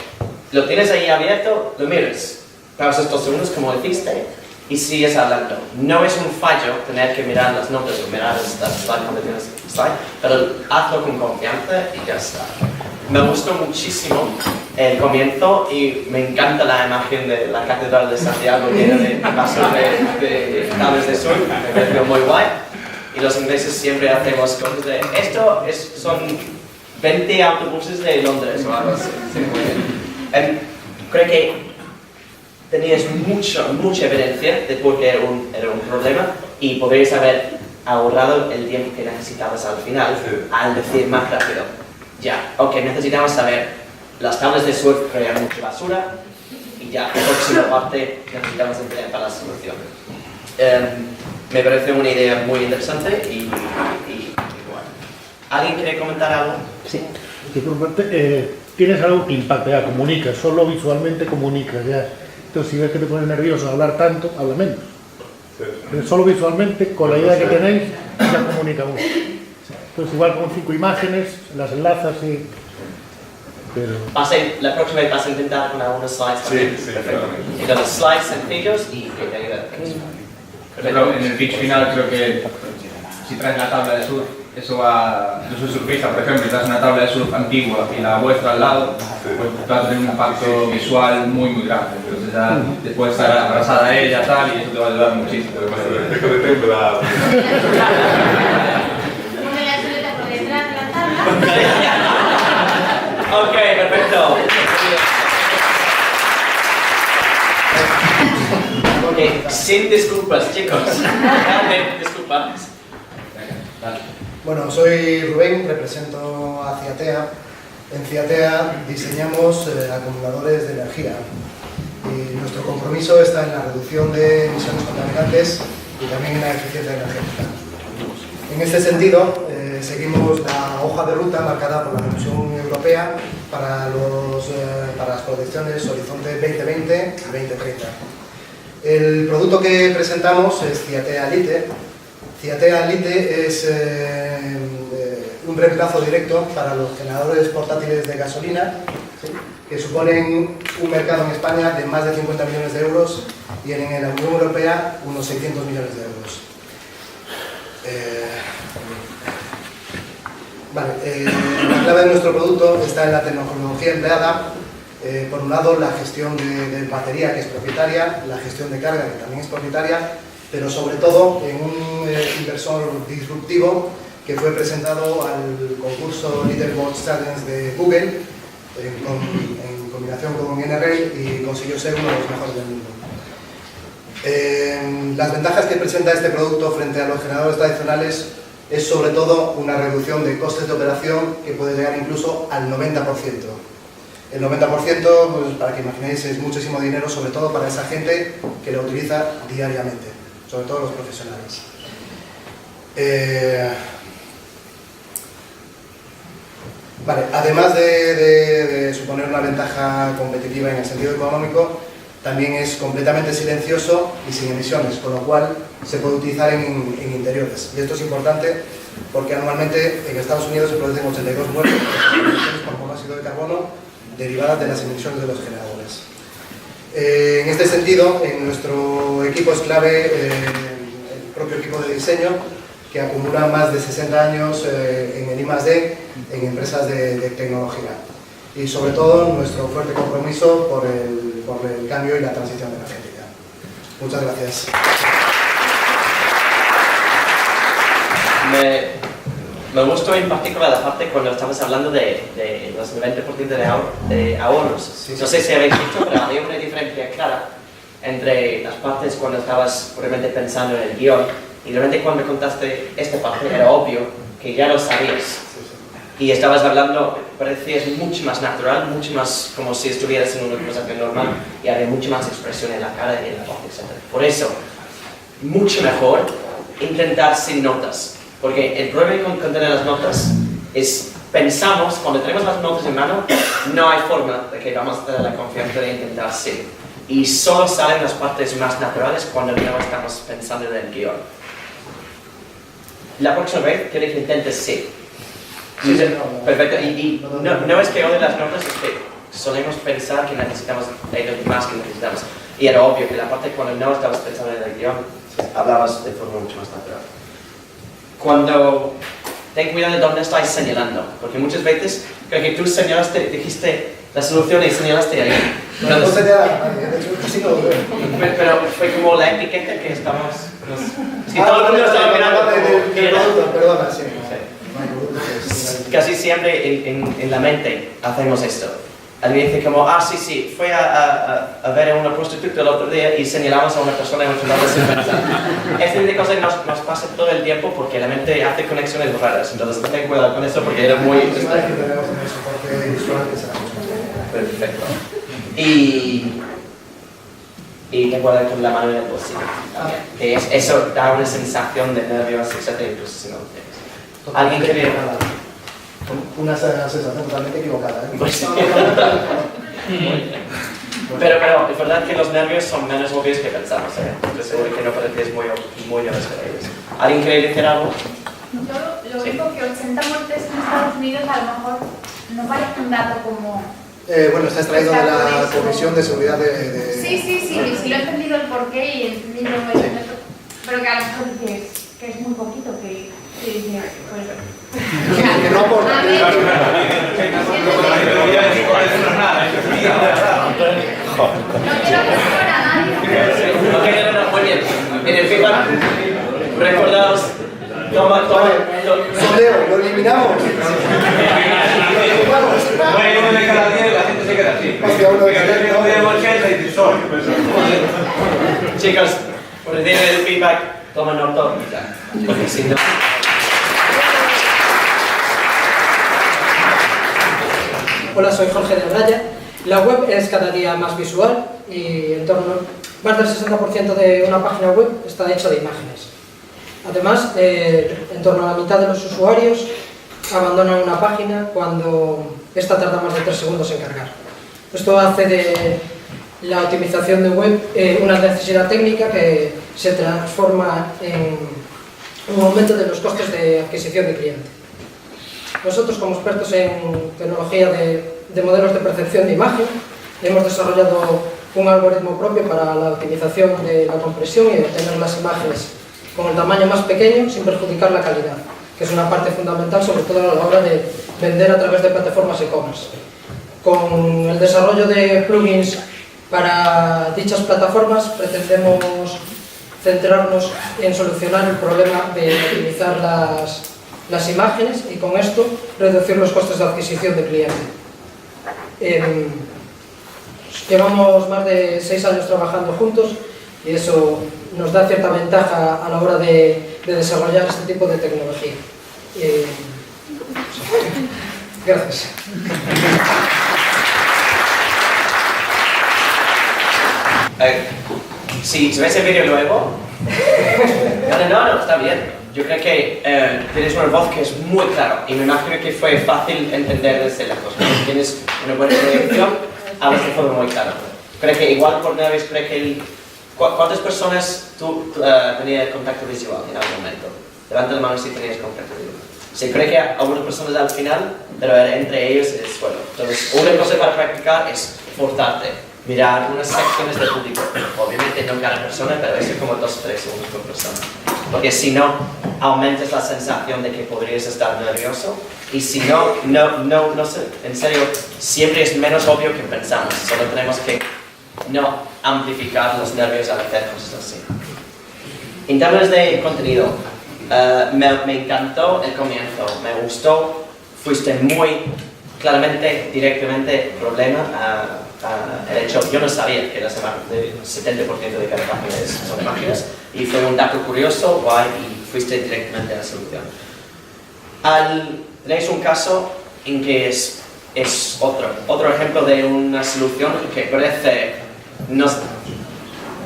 A: lo tienes ahí abierto, lo miras, pausas 2 segundos como dijiste y sigues hablando. No es un fallo tener que mirar las notas o mirar las slides cuando tienes slide, pero hazlo con confianza y ya está. Me gustó muchísimo el comienzo y me encanta la imagen de la Catedral de Santiago llena de vasos de tablas de surf, me pareció muy guay. Y los ingleses siempre hacemos cosas de esto son 20 autobuses de Londres o algo así. Sí, muy bien. Creo que tenías mucha evidencia de por qué era un problema y podrías haber ahorrado el tiempo que necesitabas al final al decir más rápido. Ya, ok, necesitamos saber, las tablas de surf crean mucha basura y ya, la próxima parte necesitamos entender para la solución. Me parece una idea muy interesante y bueno. ¿Alguien quiere comentar algo?
B: Sí. Tienes algo que impacta, ya comunicas, solo visualmente comunicas, ya. Entonces si ves que te pones nervioso hablar tanto, habla menos. Pero solo visualmente, con la idea que tenéis, ya comunica mucho. Entonces igual con 5 imágenes, las enlazas y... Pero...
A: La próxima vez vas a intentar con algunos slides también.
O: Sí,
A: perfecto. Entonces slides sencillos y que te ayuden.
P: Pero en el pitch final creo que si traes la tabla de surf, eso va... Yo soy surfista, por ejemplo, y traes una tabla de surf antigua y la vuestra al lado, pues vas a tener un impacto visual muy grande. Entonces ya después estar abrazada a ella tal, y eso te va a ayudar muchísimo.
A: Ok, perfecto. Ok, sin disculpas, chicos. Disculpas.
Q: Bueno, soy Rubén, represento a Ciatea En Ciatea diseñamos acumuladores de energía y nuestro compromiso está en la reducción de emisiones contaminantes y también en la eficiencia energética. En este sentido, seguimos la hoja de ruta marcada por la Comisión Europea para las proyecciones Horizonte 2020 y 2030. El producto que presentamos es Ciatea Lite. Ciatea Lite es un reemplazo directo para los generadores portátiles de gasolina, ¿sí?, que suponen un mercado en España de más de 50 millones de euros y en la Unión Europea unos 600 millones de euros. La clave de nuestro producto está en la tecnología empleada. Por un lado, la gestión de batería, que es propietaria, la gestión de carga, que también es propietaria, pero sobre todo en un inversor disruptivo que fue presentado al concurso Leaderboard Challenge de Google en combinación con NRL y consiguió ser uno de los mejores del mundo. Las ventajas que presenta este producto frente a los generadores tradicionales es sobre todo una reducción de costes de operación que puede llegar incluso al 90%. El 90%, pues, para que imaginéis, es muchísimo dinero, sobre todo para esa gente que lo utiliza diariamente, sobre todo los profesionales. Además de suponer una ventaja competitiva en el sentido económico, también es completamente silencioso y sin emisiones, con lo cual se puede utilizar en interiores. Y esto es importante porque anualmente en Estados Unidos se producen 82 muertes por monóxido de carbono derivadas de las emisiones de los generadores. En este sentido, en nuestro equipo es clave el propio equipo de diseño, que acumula más de 60 años en el I+D, en empresas de tecnología. Y sobre todo nuestro fuerte compromiso por el cambio y la transición energética. Muchas gracias.
A: Me gustó en particular la parte cuando estabas hablando de los 90% de ahorros. No sé si habéis visto, pero había una diferencia clara entre las partes cuando estabas realmente pensando en el guión y realmente cuando contaste esta parte era obvio que ya lo sabías. Y estabas hablando, parecías mucho más natural, mucho más como si estuvieras en una conversación normal y había mucha más expresión en la cara y en la voz, etc. Por eso, mucho mejor intentar sin notas. Porque el problema con tener las notas es, pensamos, cuando tenemos las notas en mano, no hay forma de que vamos a tener la confianza de intentar sí. Y solo salen las partes más naturales cuando no estamos pensando en el guión. La próxima vez quiero que intentes sí. Sí, perfecto. Y no es que odie las notas, es que solemos pensar que necesitamos ellos más que necesitamos. Y era obvio que la parte cuando no estabas pensando en el guión, hablabas de forma mucho más natural. Cuando ten cuidado de dónde estáis señalando, porque muchas veces creo que tú señalaste, dijiste la solución y señalaste ahí.
Q: No señala,
A: pero fue como la etiqueta que estábamos... Es que todo el mundo estaba mirando
Q: del producto, perdona, sí.
A: Casi siempre en la mente hacemos esto. Alguien dice como, sí, fui a ver a una prostituta el otro día y señalamos a una persona emocionada sin pensar. Este tipo de cosas nos pasa todo el tiempo porque la mente hace conexiones raras. Entonces ten cuidado con eso porque era muy... Perfecto. Y ten cuidado con la mano en el bolsillo. Que eso da una sensación de nervios, etc. Incluso si no lo tienes. ¿Alguien quiere...?
Q: Una sensación totalmente equivocada, ¿eh?
A: Pues sí. Pero es verdad que los nervios son menos obvios que pensamos, ¿eh? Estoy seguro que no parecéis muy nerviosos. ¿Alguien quiere decir algo?
D: Yo lo único que 80 muertes en Estados Unidos a lo mejor no parece un dato como...
Q: bueno, está extraído de la Comisión de Seguridad de...
D: Sí, lo he entendido el porqué y he entendido pero que a lo mejor dices que es muy poquito, que
Q: no aporta.
D: No quiero que fuera nadie.
A: Muy bien. En el feedback, recordaos, toma.
Q: Sondeo, lo eliminamos.
P: Uno de cada 10 la gente se queda así.
A: Chicos, por el del feedback, toma nota. Porque si no...
R: Hola, soy Jorge de Braya. La web es cada día más visual y más del 60% de una página web está hecha de imágenes. Además, en torno a la mitad de los usuarios abandonan una página cuando esta tarda más de 3 segundos en cargar. Esto hace de la optimización de web una necesidad técnica que se transforma en un aumento de los costes de adquisición de cliente. Nosotros, como expertos en tecnología de modelos de percepción de imagen, hemos desarrollado un algoritmo propio para la optimización de la compresión y obtener las imágenes con el tamaño más pequeño sin perjudicar la calidad, que es una parte fundamental, sobre todo a la hora de vender a través de plataformas e-commerce. Con el desarrollo de plugins para dichas plataformas pretendemos centrarnos en solucionar el problema de optimizar las imágenes y con esto reducir los costes de adquisición de cliente. Llevamos más de 6 años trabajando juntos y eso nos da cierta ventaja a la hora de desarrollar este tipo de tecnología. Gracias.
A: Si ves el vídeo luego... No, está bien. Yo creo que tienes una voz que es muy clara y me imagino que fue fácil entender desde lejos. Tienes una buena proyección, hablas de forma muy clara. Creo que igual por nervios, creo que... ¿Cuántas personas tú tenías contacto visual en algún momento? Levanta la mano si tenías contacto visual. Sí, creo que algunas personas al final, pero entre ellos es bueno. Entonces, una cosa para practicar es forzarte. Mirar unas secciones del público, obviamente no cada persona, pero eso como 2 o 3 segundos por persona. Porque si no, aumentas la sensación de que podrías estar nervioso y si no sé, en serio, siempre es menos obvio que pensamos, solo tenemos que no amplificar los nervios al hacer cosas así. En términos de contenido, me encantó el comienzo, me gustó, fuiste muy claramente, directamente problema. El hecho, yo no sabía que el 70% de cada página son imágenes y fue un dato curioso, guay, y fuiste directamente a la solución. Tenéis un caso en que es otro ejemplo de una solución que parece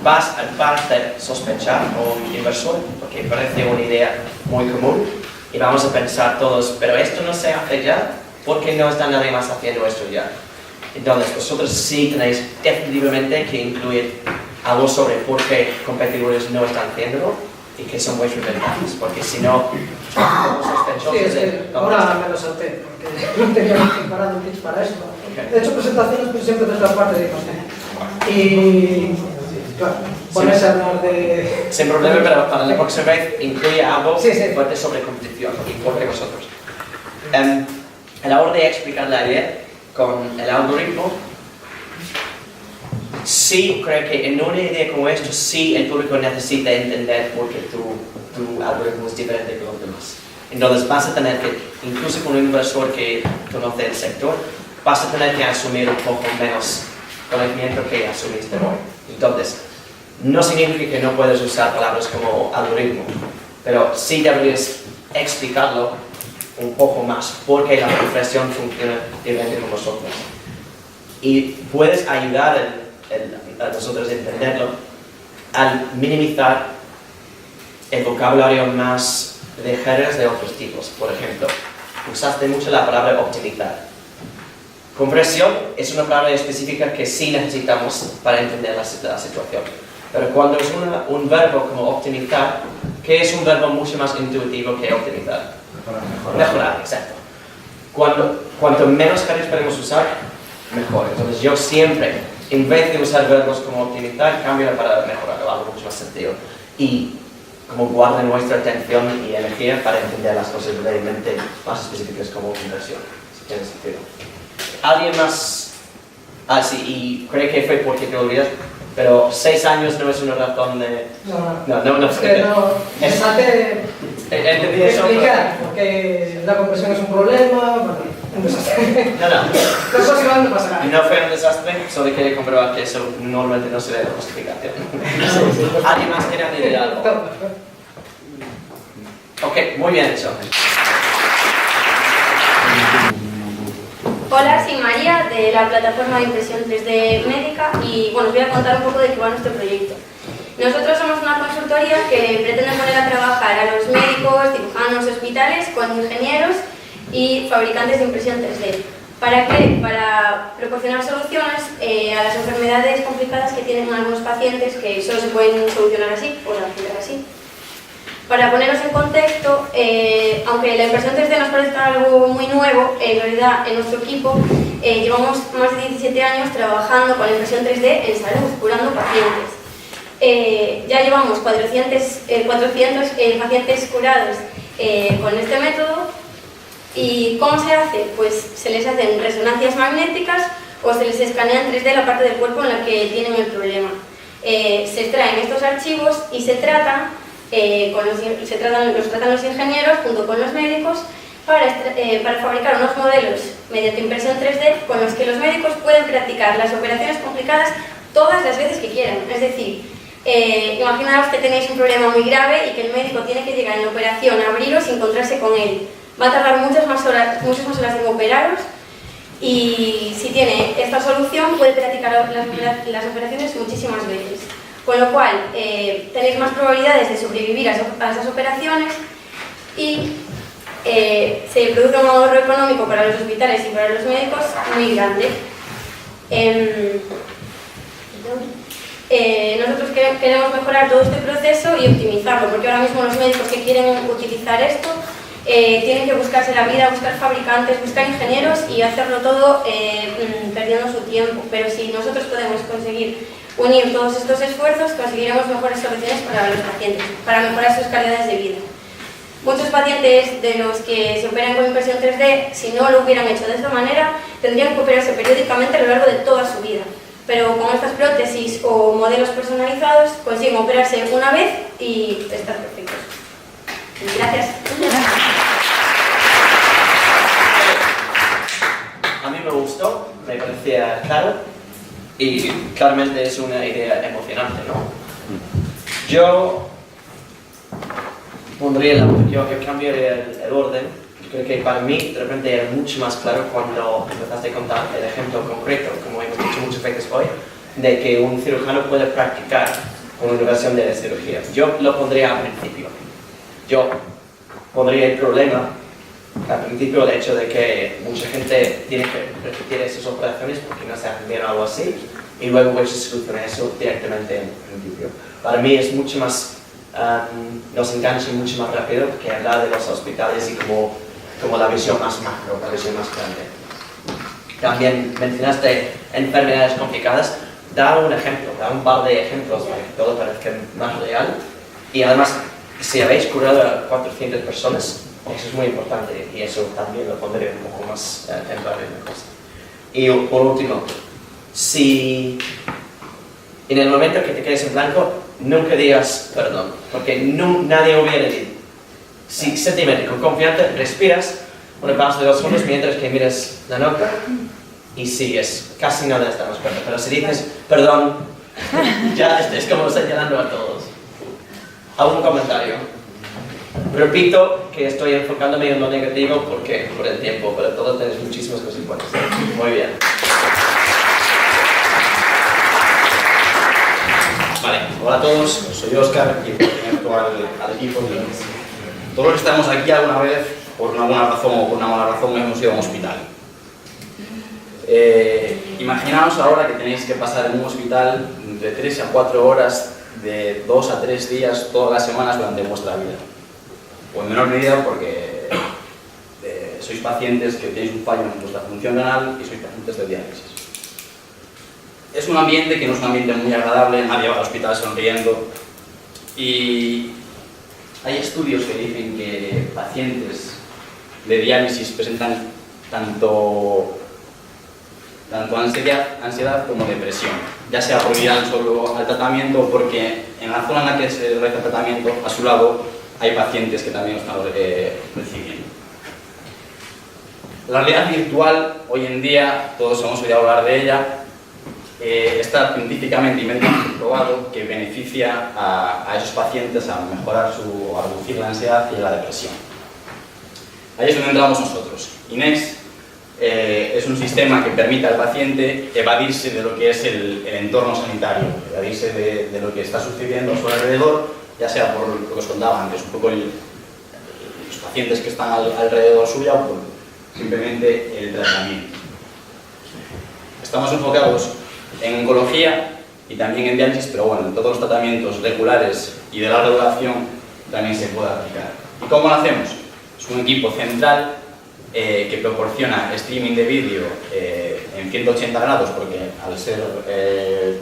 A: vas a hacer sospechar a un inversor porque parece una idea muy común y vamos a pensar todos, pero esto no se hace ya, ¿por qué no está nadie más haciendo esto ya? Entonces, vosotros sí tenéis definitivamente que incluir algo sobre por qué competidores no están haciéndolo y qué son vuestras ventajas, porque si no, somos sospechosos de...
R: Ahora me lo salté, porque no tenía preparado un pitch para esto. Okay. He hecho presentaciones, pero siempre desde la parte de imagen. Y, claro, ponerse a hablar de...
A: Sin problema, pero para la próxima vez incluye algo fuerte sobre competición y por qué vosotros. A la hora de explicar la idea, con el algoritmo, sí creo que en una idea como esto, sí el público necesita entender por qué tu algoritmo es diferente de los demás. Entonces vas a tener que, incluso con un inversor que conoce el sector, vas a tener que asumir un poco menos conocimiento que asumiste hoy. Entonces, no significa que no puedes usar palabras como algoritmo, pero sí deberías explicarlo un poco más, porque la impresión funciona diferente con vosotros. Y puedes ayudar a nosotros a entenderlo al minimizar el vocabulario más ligeros de otros tipos. Por ejemplo, usaste mucho la palabra optimizar. Compresión es una palabra específica que sí necesitamos para entender la situación. Pero cuando es un verbo como optimizar, que es un verbo mucho más intuitivo que optimizar. Mejorar, exacto. Cuanto menos cargas podemos usar, mejor. Entonces yo siempre, en vez de usar verbos como optimizar, cambio para mejorar o algo mucho más sencillo. Y como guarda nuestra atención y energía para entender las cosas realmente más específicas como inversión, si tiene sentido. ¿Alguien más? Ah, sí, y creo que fue porque te olvidas, pero 6 años no es una razón de... No.
R: Es que no, me salte explicar, porque la compresión es un problema, bueno, un desastre.
A: No. Cosas que van a pasar. No fue un desastre, solo quería comprobar que eso normalmente no se ve la justificación. ¿Alguien más quiere añadir algo? Ok, muy bien hecho.
D: Hola, soy María de la plataforma de impresión 3D médica y bueno, os voy a contar un poco de qué va nuestro proyecto. Nosotros somos una consultoría que pretende poner a trabajar a los médicos, cirujanos, hospitales con ingenieros y fabricantes de impresión 3D. ¿Para qué? Para proporcionar soluciones a las enfermedades complicadas que tienen algunos pacientes que solo se pueden solucionar así o hacer así. Para poneros en contexto, aunque la impresión 3D nos parezca algo muy nuevo, en realidad en nuestro equipo llevamos más de 17 años trabajando con la impresión 3D en salud, curando pacientes. Ya llevamos 400 pacientes curados con este método. ¿Y cómo se hace? Pues se les hacen resonancias magnéticas o se les escanea en 3D la parte del cuerpo en la que tienen el problema. Se extraen estos archivos y los tratan los ingenieros junto con los médicos para fabricar unos modelos mediante impresión 3D con los que los médicos pueden practicar las operaciones complicadas todas las veces que quieran. Es decir, imaginaos que tenéis un problema muy grave y que el médico tiene que llegar en la operación a abriros y encontrarse con él. Va a tardar muchas más horas en operaros y si tiene esta solución puede practicar las operaciones muchísimas veces. Con lo cual tenéis más probabilidades de sobrevivir a esas operaciones y se produce un ahorro económico para los hospitales y para los médicos muy grande. Nosotros queremos mejorar todo este proceso y optimizarlo, porque ahora mismo los médicos que quieren utilizar esto tienen que buscarse la vida, buscar fabricantes, buscar ingenieros y hacerlo todo perdiendo su tiempo. Pero si nosotros podemos conseguir unir todos estos esfuerzos, conseguiremos mejores soluciones para los pacientes, para mejorar sus calidades de vida. Muchos pacientes de los que se operan con impresión 3D, si no lo hubieran hecho de esta manera, tendrían que operarse periódicamente a lo largo de toda su vida. Pero con estas prótesis o modelos personalizados consiguen operarse una vez y estar perfectos. Gracias.
A: A mí me gustó, me parecía claro y claramente es una idea emocionante, ¿no? Yo cambiaría el orden. Creo que para mí de repente era mucho más claro cuando empezaste a contar el ejemplo concreto, como hemos dicho muchas veces hoy, de que un cirujano puede practicar con una versión de la cirugía. Yo lo pondría al principio. Yo pondría el problema al principio, el hecho de que mucha gente tiene que repetir esas operaciones porque no se hacen bien o algo así, y luego pues se soluciona eso directamente en principio. Para mí es mucho más, nos engancha mucho más rápido que hablar de los hospitales y como la visión más macro, la visión más grande. También mencionaste enfermedades complicadas. Da un ejemplo, da un par de ejemplos para que todo parezca más real. Y además, si habéis curado a 400 personas, eso es muy importante y eso también lo pondré un poco más en la cosa. Y por último, si en el momento que te quedes en blanco, nunca digas perdón, porque nadie hubiera dicho. Si simplemente con confianza respiras una pausa de 2 segundos mientras que miras la nota y sigues. Casi nada estamos perdiendo, pero si dices perdón, ya es como señalando a todos. ¿Algún comentario? Repito que estoy enfocándome en lo negativo porque por el tiempo, pero todos tenéis muchísimas cosas buenas. Muy bien.
S: Vale, hola a todos, soy Óscar y pertenezco al equipo de Linux. Todos estamos aquí alguna vez, por una buena razón o por una mala razón, hemos ido a un hospital. Imaginaos ahora que tenéis que pasar en un hospital de 3 a 4 horas, de 2 a 3 días, todas las semanas durante vuestra vida. O en menor medida porque sois pacientes que tenéis un fallo en vuestra función renal y sois pacientes de diálisis. Es un ambiente que no es un ambiente muy agradable, nadie va al hospital sonriendo y hay estudios que dicen que pacientes de diálisis presentan tanto ansiedad como depresión, ya sea por ir solo al tratamiento o porque en la zona en la que se realiza el tratamiento, a su lado, hay pacientes que también lo están recibiendo. La realidad virtual, hoy en día, todos hemos oído hablar de ella, está científicamente y médicamente comprobado que beneficia a esos pacientes a mejorar a reducir la ansiedad y la depresión. Ahí es donde entramos nosotros. INEX es un sistema que permite al paciente evadirse de lo que es el entorno sanitario, evadirse de lo que está sucediendo a su alrededor, ya sea por lo que os contaba antes, un poco los pacientes que están alrededor suya o por simplemente el tratamiento. Estamos enfocados en oncología y también en diálisis, pero bueno, en todos los tratamientos regulares y de larga duración también se puede aplicar. ¿Y cómo lo hacemos? Es un equipo central que proporciona streaming de vídeo en 180 grados, porque al ser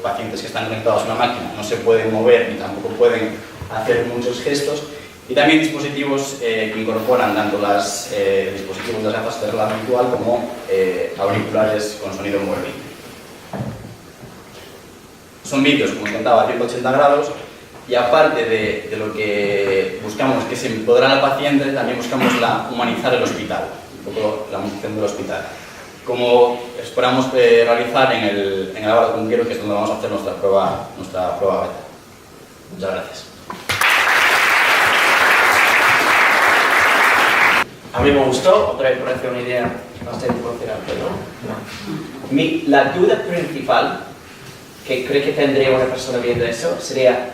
S: pacientes que están conectados a una máquina no se pueden mover ni tampoco pueden hacer muchos gestos, y también dispositivos que incorporan tanto los dispositivos de las gafas de realidad virtual como auriculares con sonido envolvente. Son vídeos, como os contaba, a 180 grados, y aparte de lo que buscamos que se empodera al paciente, también buscamos humanizar el hospital, un poco la humanización del hospital. Como esperamos realizar en el Álvaro Cunquero, que es donde vamos a hacer nuestra prueba beta. Muchas gracias.
A: A mí me gustó, otra vez parece una idea bastante emocionante, ¿no? La duda principal que creo que tendría una persona viendo eso sería: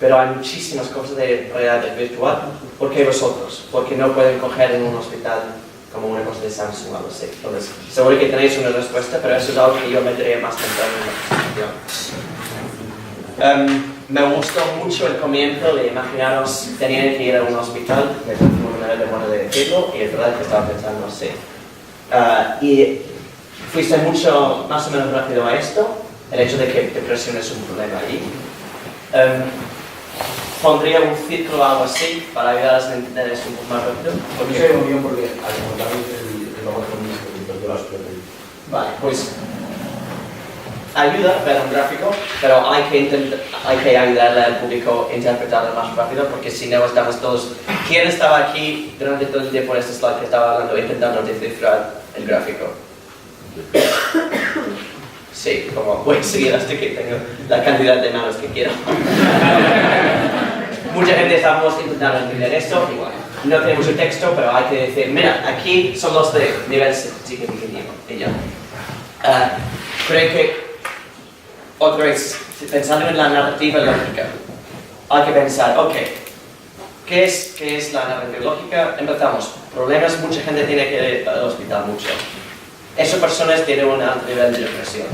A: pero hay muchísimas cosas de realidad virtual, ¿por qué vosotros? Porque no pueden coger en un hospital como una cosa de Samsung o algo así. Entonces, seguro que tenéis una respuesta, pero eso es algo que yo metería más temprano en la presentación. Me gustó mucho el comienzo de imaginaros tenían que ir a un hospital, me parece una manera buena de decirlo, y es verdad que estaba pensando así. Y fuiste mucho más o menos rápido a esto, el hecho de que depresión es un problema allí. Pondría un círculo o algo así para ayudarles a entender eso un poco más rápido.
S: Porque soy muy bien porque al comentar el valor de las preguntas.
A: Vale, pues ayuda a ver un gráfico, pero hay que ayudarle al público a interpretarlo más rápido, porque si no estamos todos... ¿Quién estaba aquí durante todo el día por este slide que estaba hablando, intentando descifrar el gráfico? Sí, como voy a seguir hasta que tengo la cantidad de manos que quiero. Mucha gente estamos intentando entender esto, igual. No tenemos el texto, pero hay que decir, mira, aquí son los de nivel significativo. Y ya. Creo que, otra vez, pensando en la narrativa lógica, hay que pensar, ok, ¿qué es la narrativa lógica? Empezamos. Problemas, mucha gente tiene que ir al hospital mucho. Esas personas tienen un alto nivel de depresión.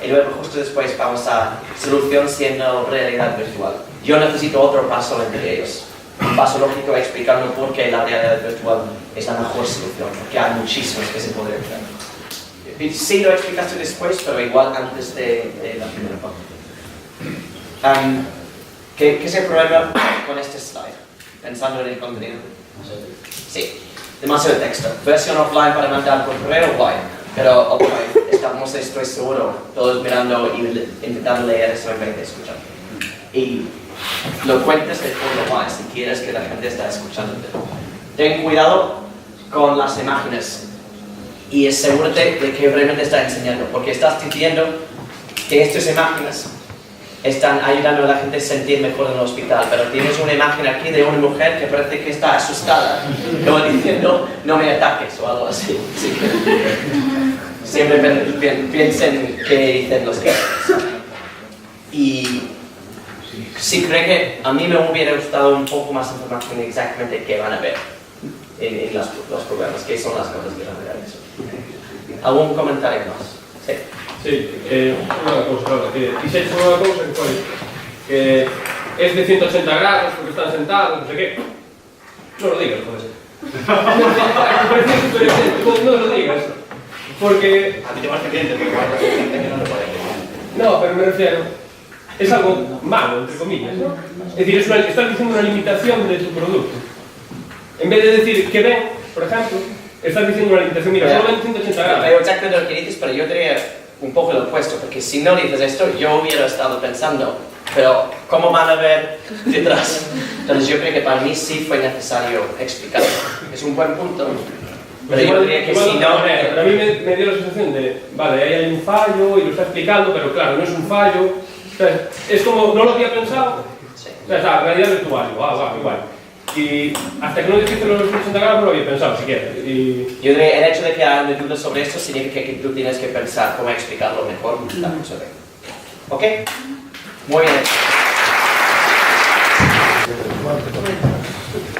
A: Y luego justo después vamos a solución siendo realidad virtual. Yo necesito otro paso entre ellos. Un paso lógico explicando por qué la realidad virtual es la mejor solución, porque hay muchísimos que se podrían hacer. Sí lo explicaste después, pero igual antes de la primera parte. ¿Qué es el problema con este slide? Pensando en el contenido. Sí, demasiado texto. Versión offline para mandar por correo, guay. Pero otra vez, estamos, estoy seguro, todos mirando y intentando leer eso en vez de escuchar. Y lo cuentes de forma guay si quieres que la gente esté escuchándote. Ten cuidado con las imágenes y asegúrate de que realmente está enseñando, porque estás diciendo que estas imágenes están ayudando a la gente a sentir mejor en el hospital, pero tienes una imagen aquí de una mujer que parece que está asustada, como diciendo, no me ataques o algo así. Así que siempre piensen qué dicen los que. Y sí creo que a mí me hubiera gustado un poco más información de exactamente qué van a ver en los programas, qué son las cosas que van a ver eso. ¿Algún comentario más? Sí.
T: Sí, una cosa, quise decir una cosa que es de 180 grados porque están sentados, no sé qué. No lo digas, joder. Me parece súper evidente, no lo digas. Porque...
S: A ti te parece evidente, pero igual hay gente que no lo puede entender.
T: No, pero me refiero... Es algo malo, entre comillas, ¿no? Es decir, estás diciendo una limitación de tu producto. En vez de decir que ven, por ejemplo, estás diciendo una limitación, mira, solamente 180 grados.
A: Creo exactamente lo que dices, pero yo diría un poco lo opuesto, porque si no dices esto, yo hubiera estado pensando, pero ¿cómo van a ver detrás? Entonces yo creo que para mí sí fue necesario explicarlo. Es un buen punto, pero yo diría que si no...
T: Pero a mí me dio la sensación de, vale, ahí hay un fallo y lo está explicando, pero claro, no es un fallo. O sea, es como, no lo había pensado, o sea, realidad virtual, igual. Y Y hasta que no dijiste los 80 grados no lo había pensado siquiera. Y...
A: Yo diría, el hecho de que haya dudas sobre esto significa que tú tienes que pensar cómo explicarlo mejor. ¿Ok? Muy bien.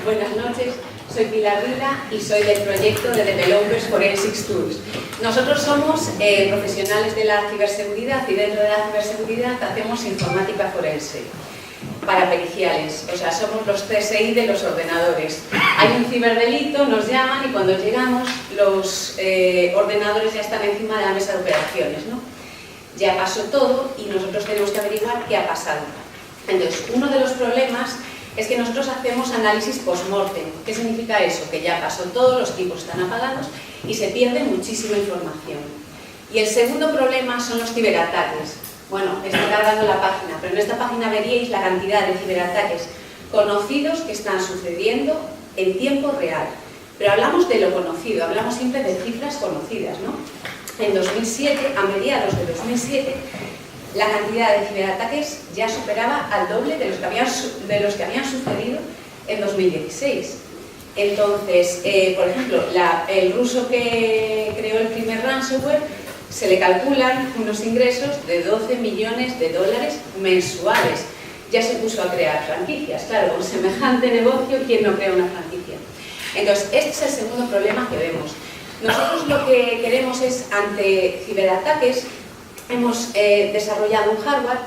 U: Buenas noches, soy Pilar Vila y soy del proyecto de Developers Forensics Tools. Nosotros somos profesionales de la ciberseguridad y dentro de la ciberseguridad hacemos informática forense para periciales, o sea, somos los CSI de los ordenadores. Hay un ciberdelito, nos llaman y cuando llegamos los ordenadores ya están encima de la mesa de operaciones, ¿no? Ya pasó todo y nosotros tenemos que averiguar qué ha pasado. Entonces, uno de los problemas es que nosotros hacemos análisis post-mortem. ¿Qué significa eso? Que ya pasó todo, los equipos están apagados y se pierde muchísima información. Y el segundo problema son los ciberataques. Bueno, estoy cargando la página, pero en esta página veríais la cantidad de ciberataques conocidos que están sucediendo en tiempo real. Pero hablamos de lo conocido, hablamos siempre de cifras conocidas, ¿no? En 2007, a mediados de 2007, la cantidad de ciberataques ya superaba al doble de los que habían sucedido en 2016. Entonces, por ejemplo, el ruso que creó el primer ransomware, se le calculan unos ingresos de 12 millones de dólares mensuales. Ya se puso a crear franquicias. Claro, con semejante negocio, ¿quién no crea una franquicia? Entonces, este es el segundo problema que vemos. Nosotros lo que queremos es, ante ciberataques, hemos desarrollado un hardware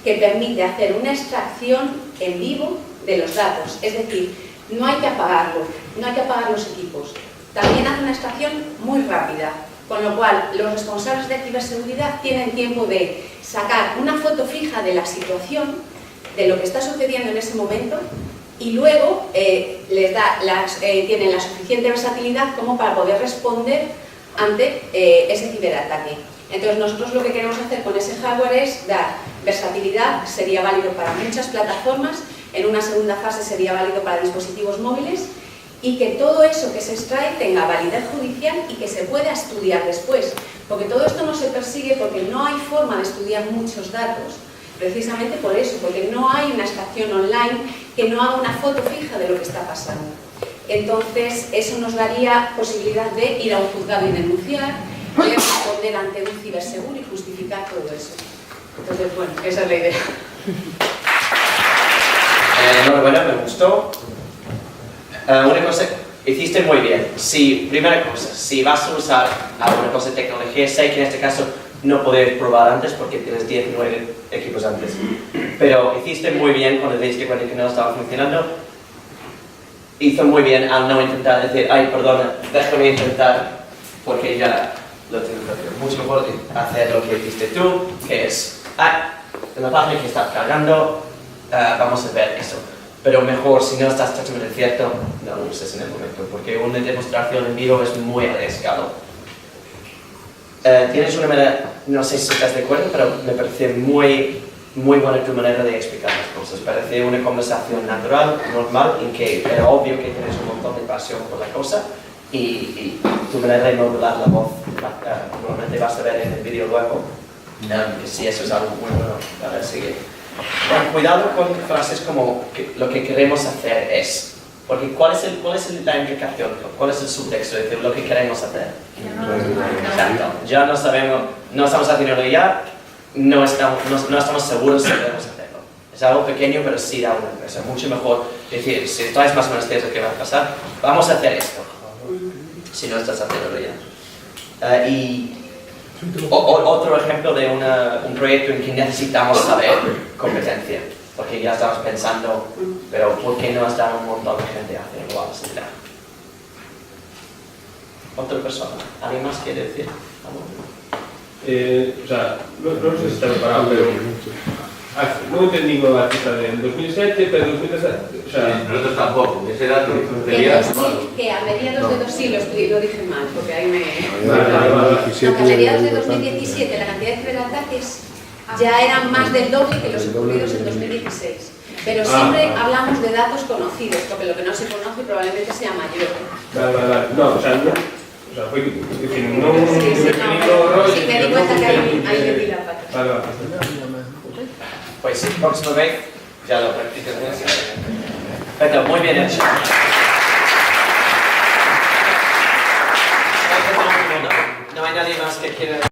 U: que permite hacer una extracción en vivo de los datos. Es decir, no hay que apagarlo, no hay que apagar los equipos. También hace una extracción muy rápida, con lo cual los responsables de ciberseguridad tienen tiempo de sacar una foto fija de la situación, de lo que está sucediendo en ese momento, y luego tienen la suficiente versatilidad como para poder responder ante ese ciberataque. Entonces nosotros lo que queremos hacer con ese hardware es dar versatilidad, sería válido para muchas plataformas, en una segunda fase sería válido para dispositivos móviles, y que todo eso que se extrae tenga validez judicial y que se pueda estudiar después, porque todo esto no se persigue porque no hay forma de estudiar muchos datos, precisamente por eso, porque no hay una extracción online que no haga una foto fija de lo que está pasando. Entonces eso nos daría posibilidad de ir a un juzgado y denunciar, y responder ante un ciberseguro y justificar todo eso. Entonces, bueno, esa es la idea.
A: Enhorabuena, me gustó. Una cosa, hiciste muy bien. Primera cosa, si vas a usar alguna cosa de tecnología, sé que en este caso no podéis probar antes porque tienes 19 equipos antes. Pero hiciste muy bien cuando te diste cuenta que no estaba funcionando. Hizo muy bien al no intentar decir, ay, perdona, déjame intentar, porque ya lo tengo que hacer. Mucho mejor hacer lo que hiciste tú, que es, en la página que estás cargando, vamos a ver eso. Pero mejor, si no estás totalmente cierto, no lo uses en el momento, porque una demostración en vivo es muy arriesgado. Tienes una manera, no sé si estás de acuerdo, pero me parece muy buena tu manera de explicar las cosas. Parece una conversación natural, normal, en que era obvio que tienes un montón de pasión por la cosa y tu manera de modular la voz, normalmente vas a ver en el vídeo luego, que sí, eso es algo muy bueno para seguir. Bueno, cuidado con frases como que lo que queremos hacer es, porque ¿cuál es la implicación? ¿Cuál es el subtexto de lo que queremos hacer? Exacto, ya no sabemos, no estamos haciéndolo ya, no estamos seguros si podemos hacerlo. Es algo pequeño, pero sí da una impresión. Mucho mejor decir, si traes más o menos certeza que va a pasar, vamos a hacer esto, si no estás haciéndolo ya. Otro ejemplo de un proyecto en que necesitamos saber competencia, porque ya estamos pensando, pero ¿por qué no está un montón de gente haciendo algo similar? ¿Otra persona? ¿Alguien más quiere decir algo?
T: O sea, no sé si está preparado, pero no entendí la cifra del 2007, pero 2017, o sea...
H: Nosotros tampoco, ese dato
U: que a mediados de lo dije mal, porque ahí me...
N: A
U: mediados de 2017 la cantidad de ciberataques ya eran más del doble que los ocurridos en 2016. Pero siempre hablamos de datos conocidos, porque lo que no se conoce probablemente sea mayor.
T: No, o sea, no... O sea, fue decir, no un pequeño rollo...
U: Sí, me di cuenta que ahí metí la pata.
A: Pues sí, próxima vez ya lo practicas. Perfecto, muy bien hecho. No hay nadie más que quiera...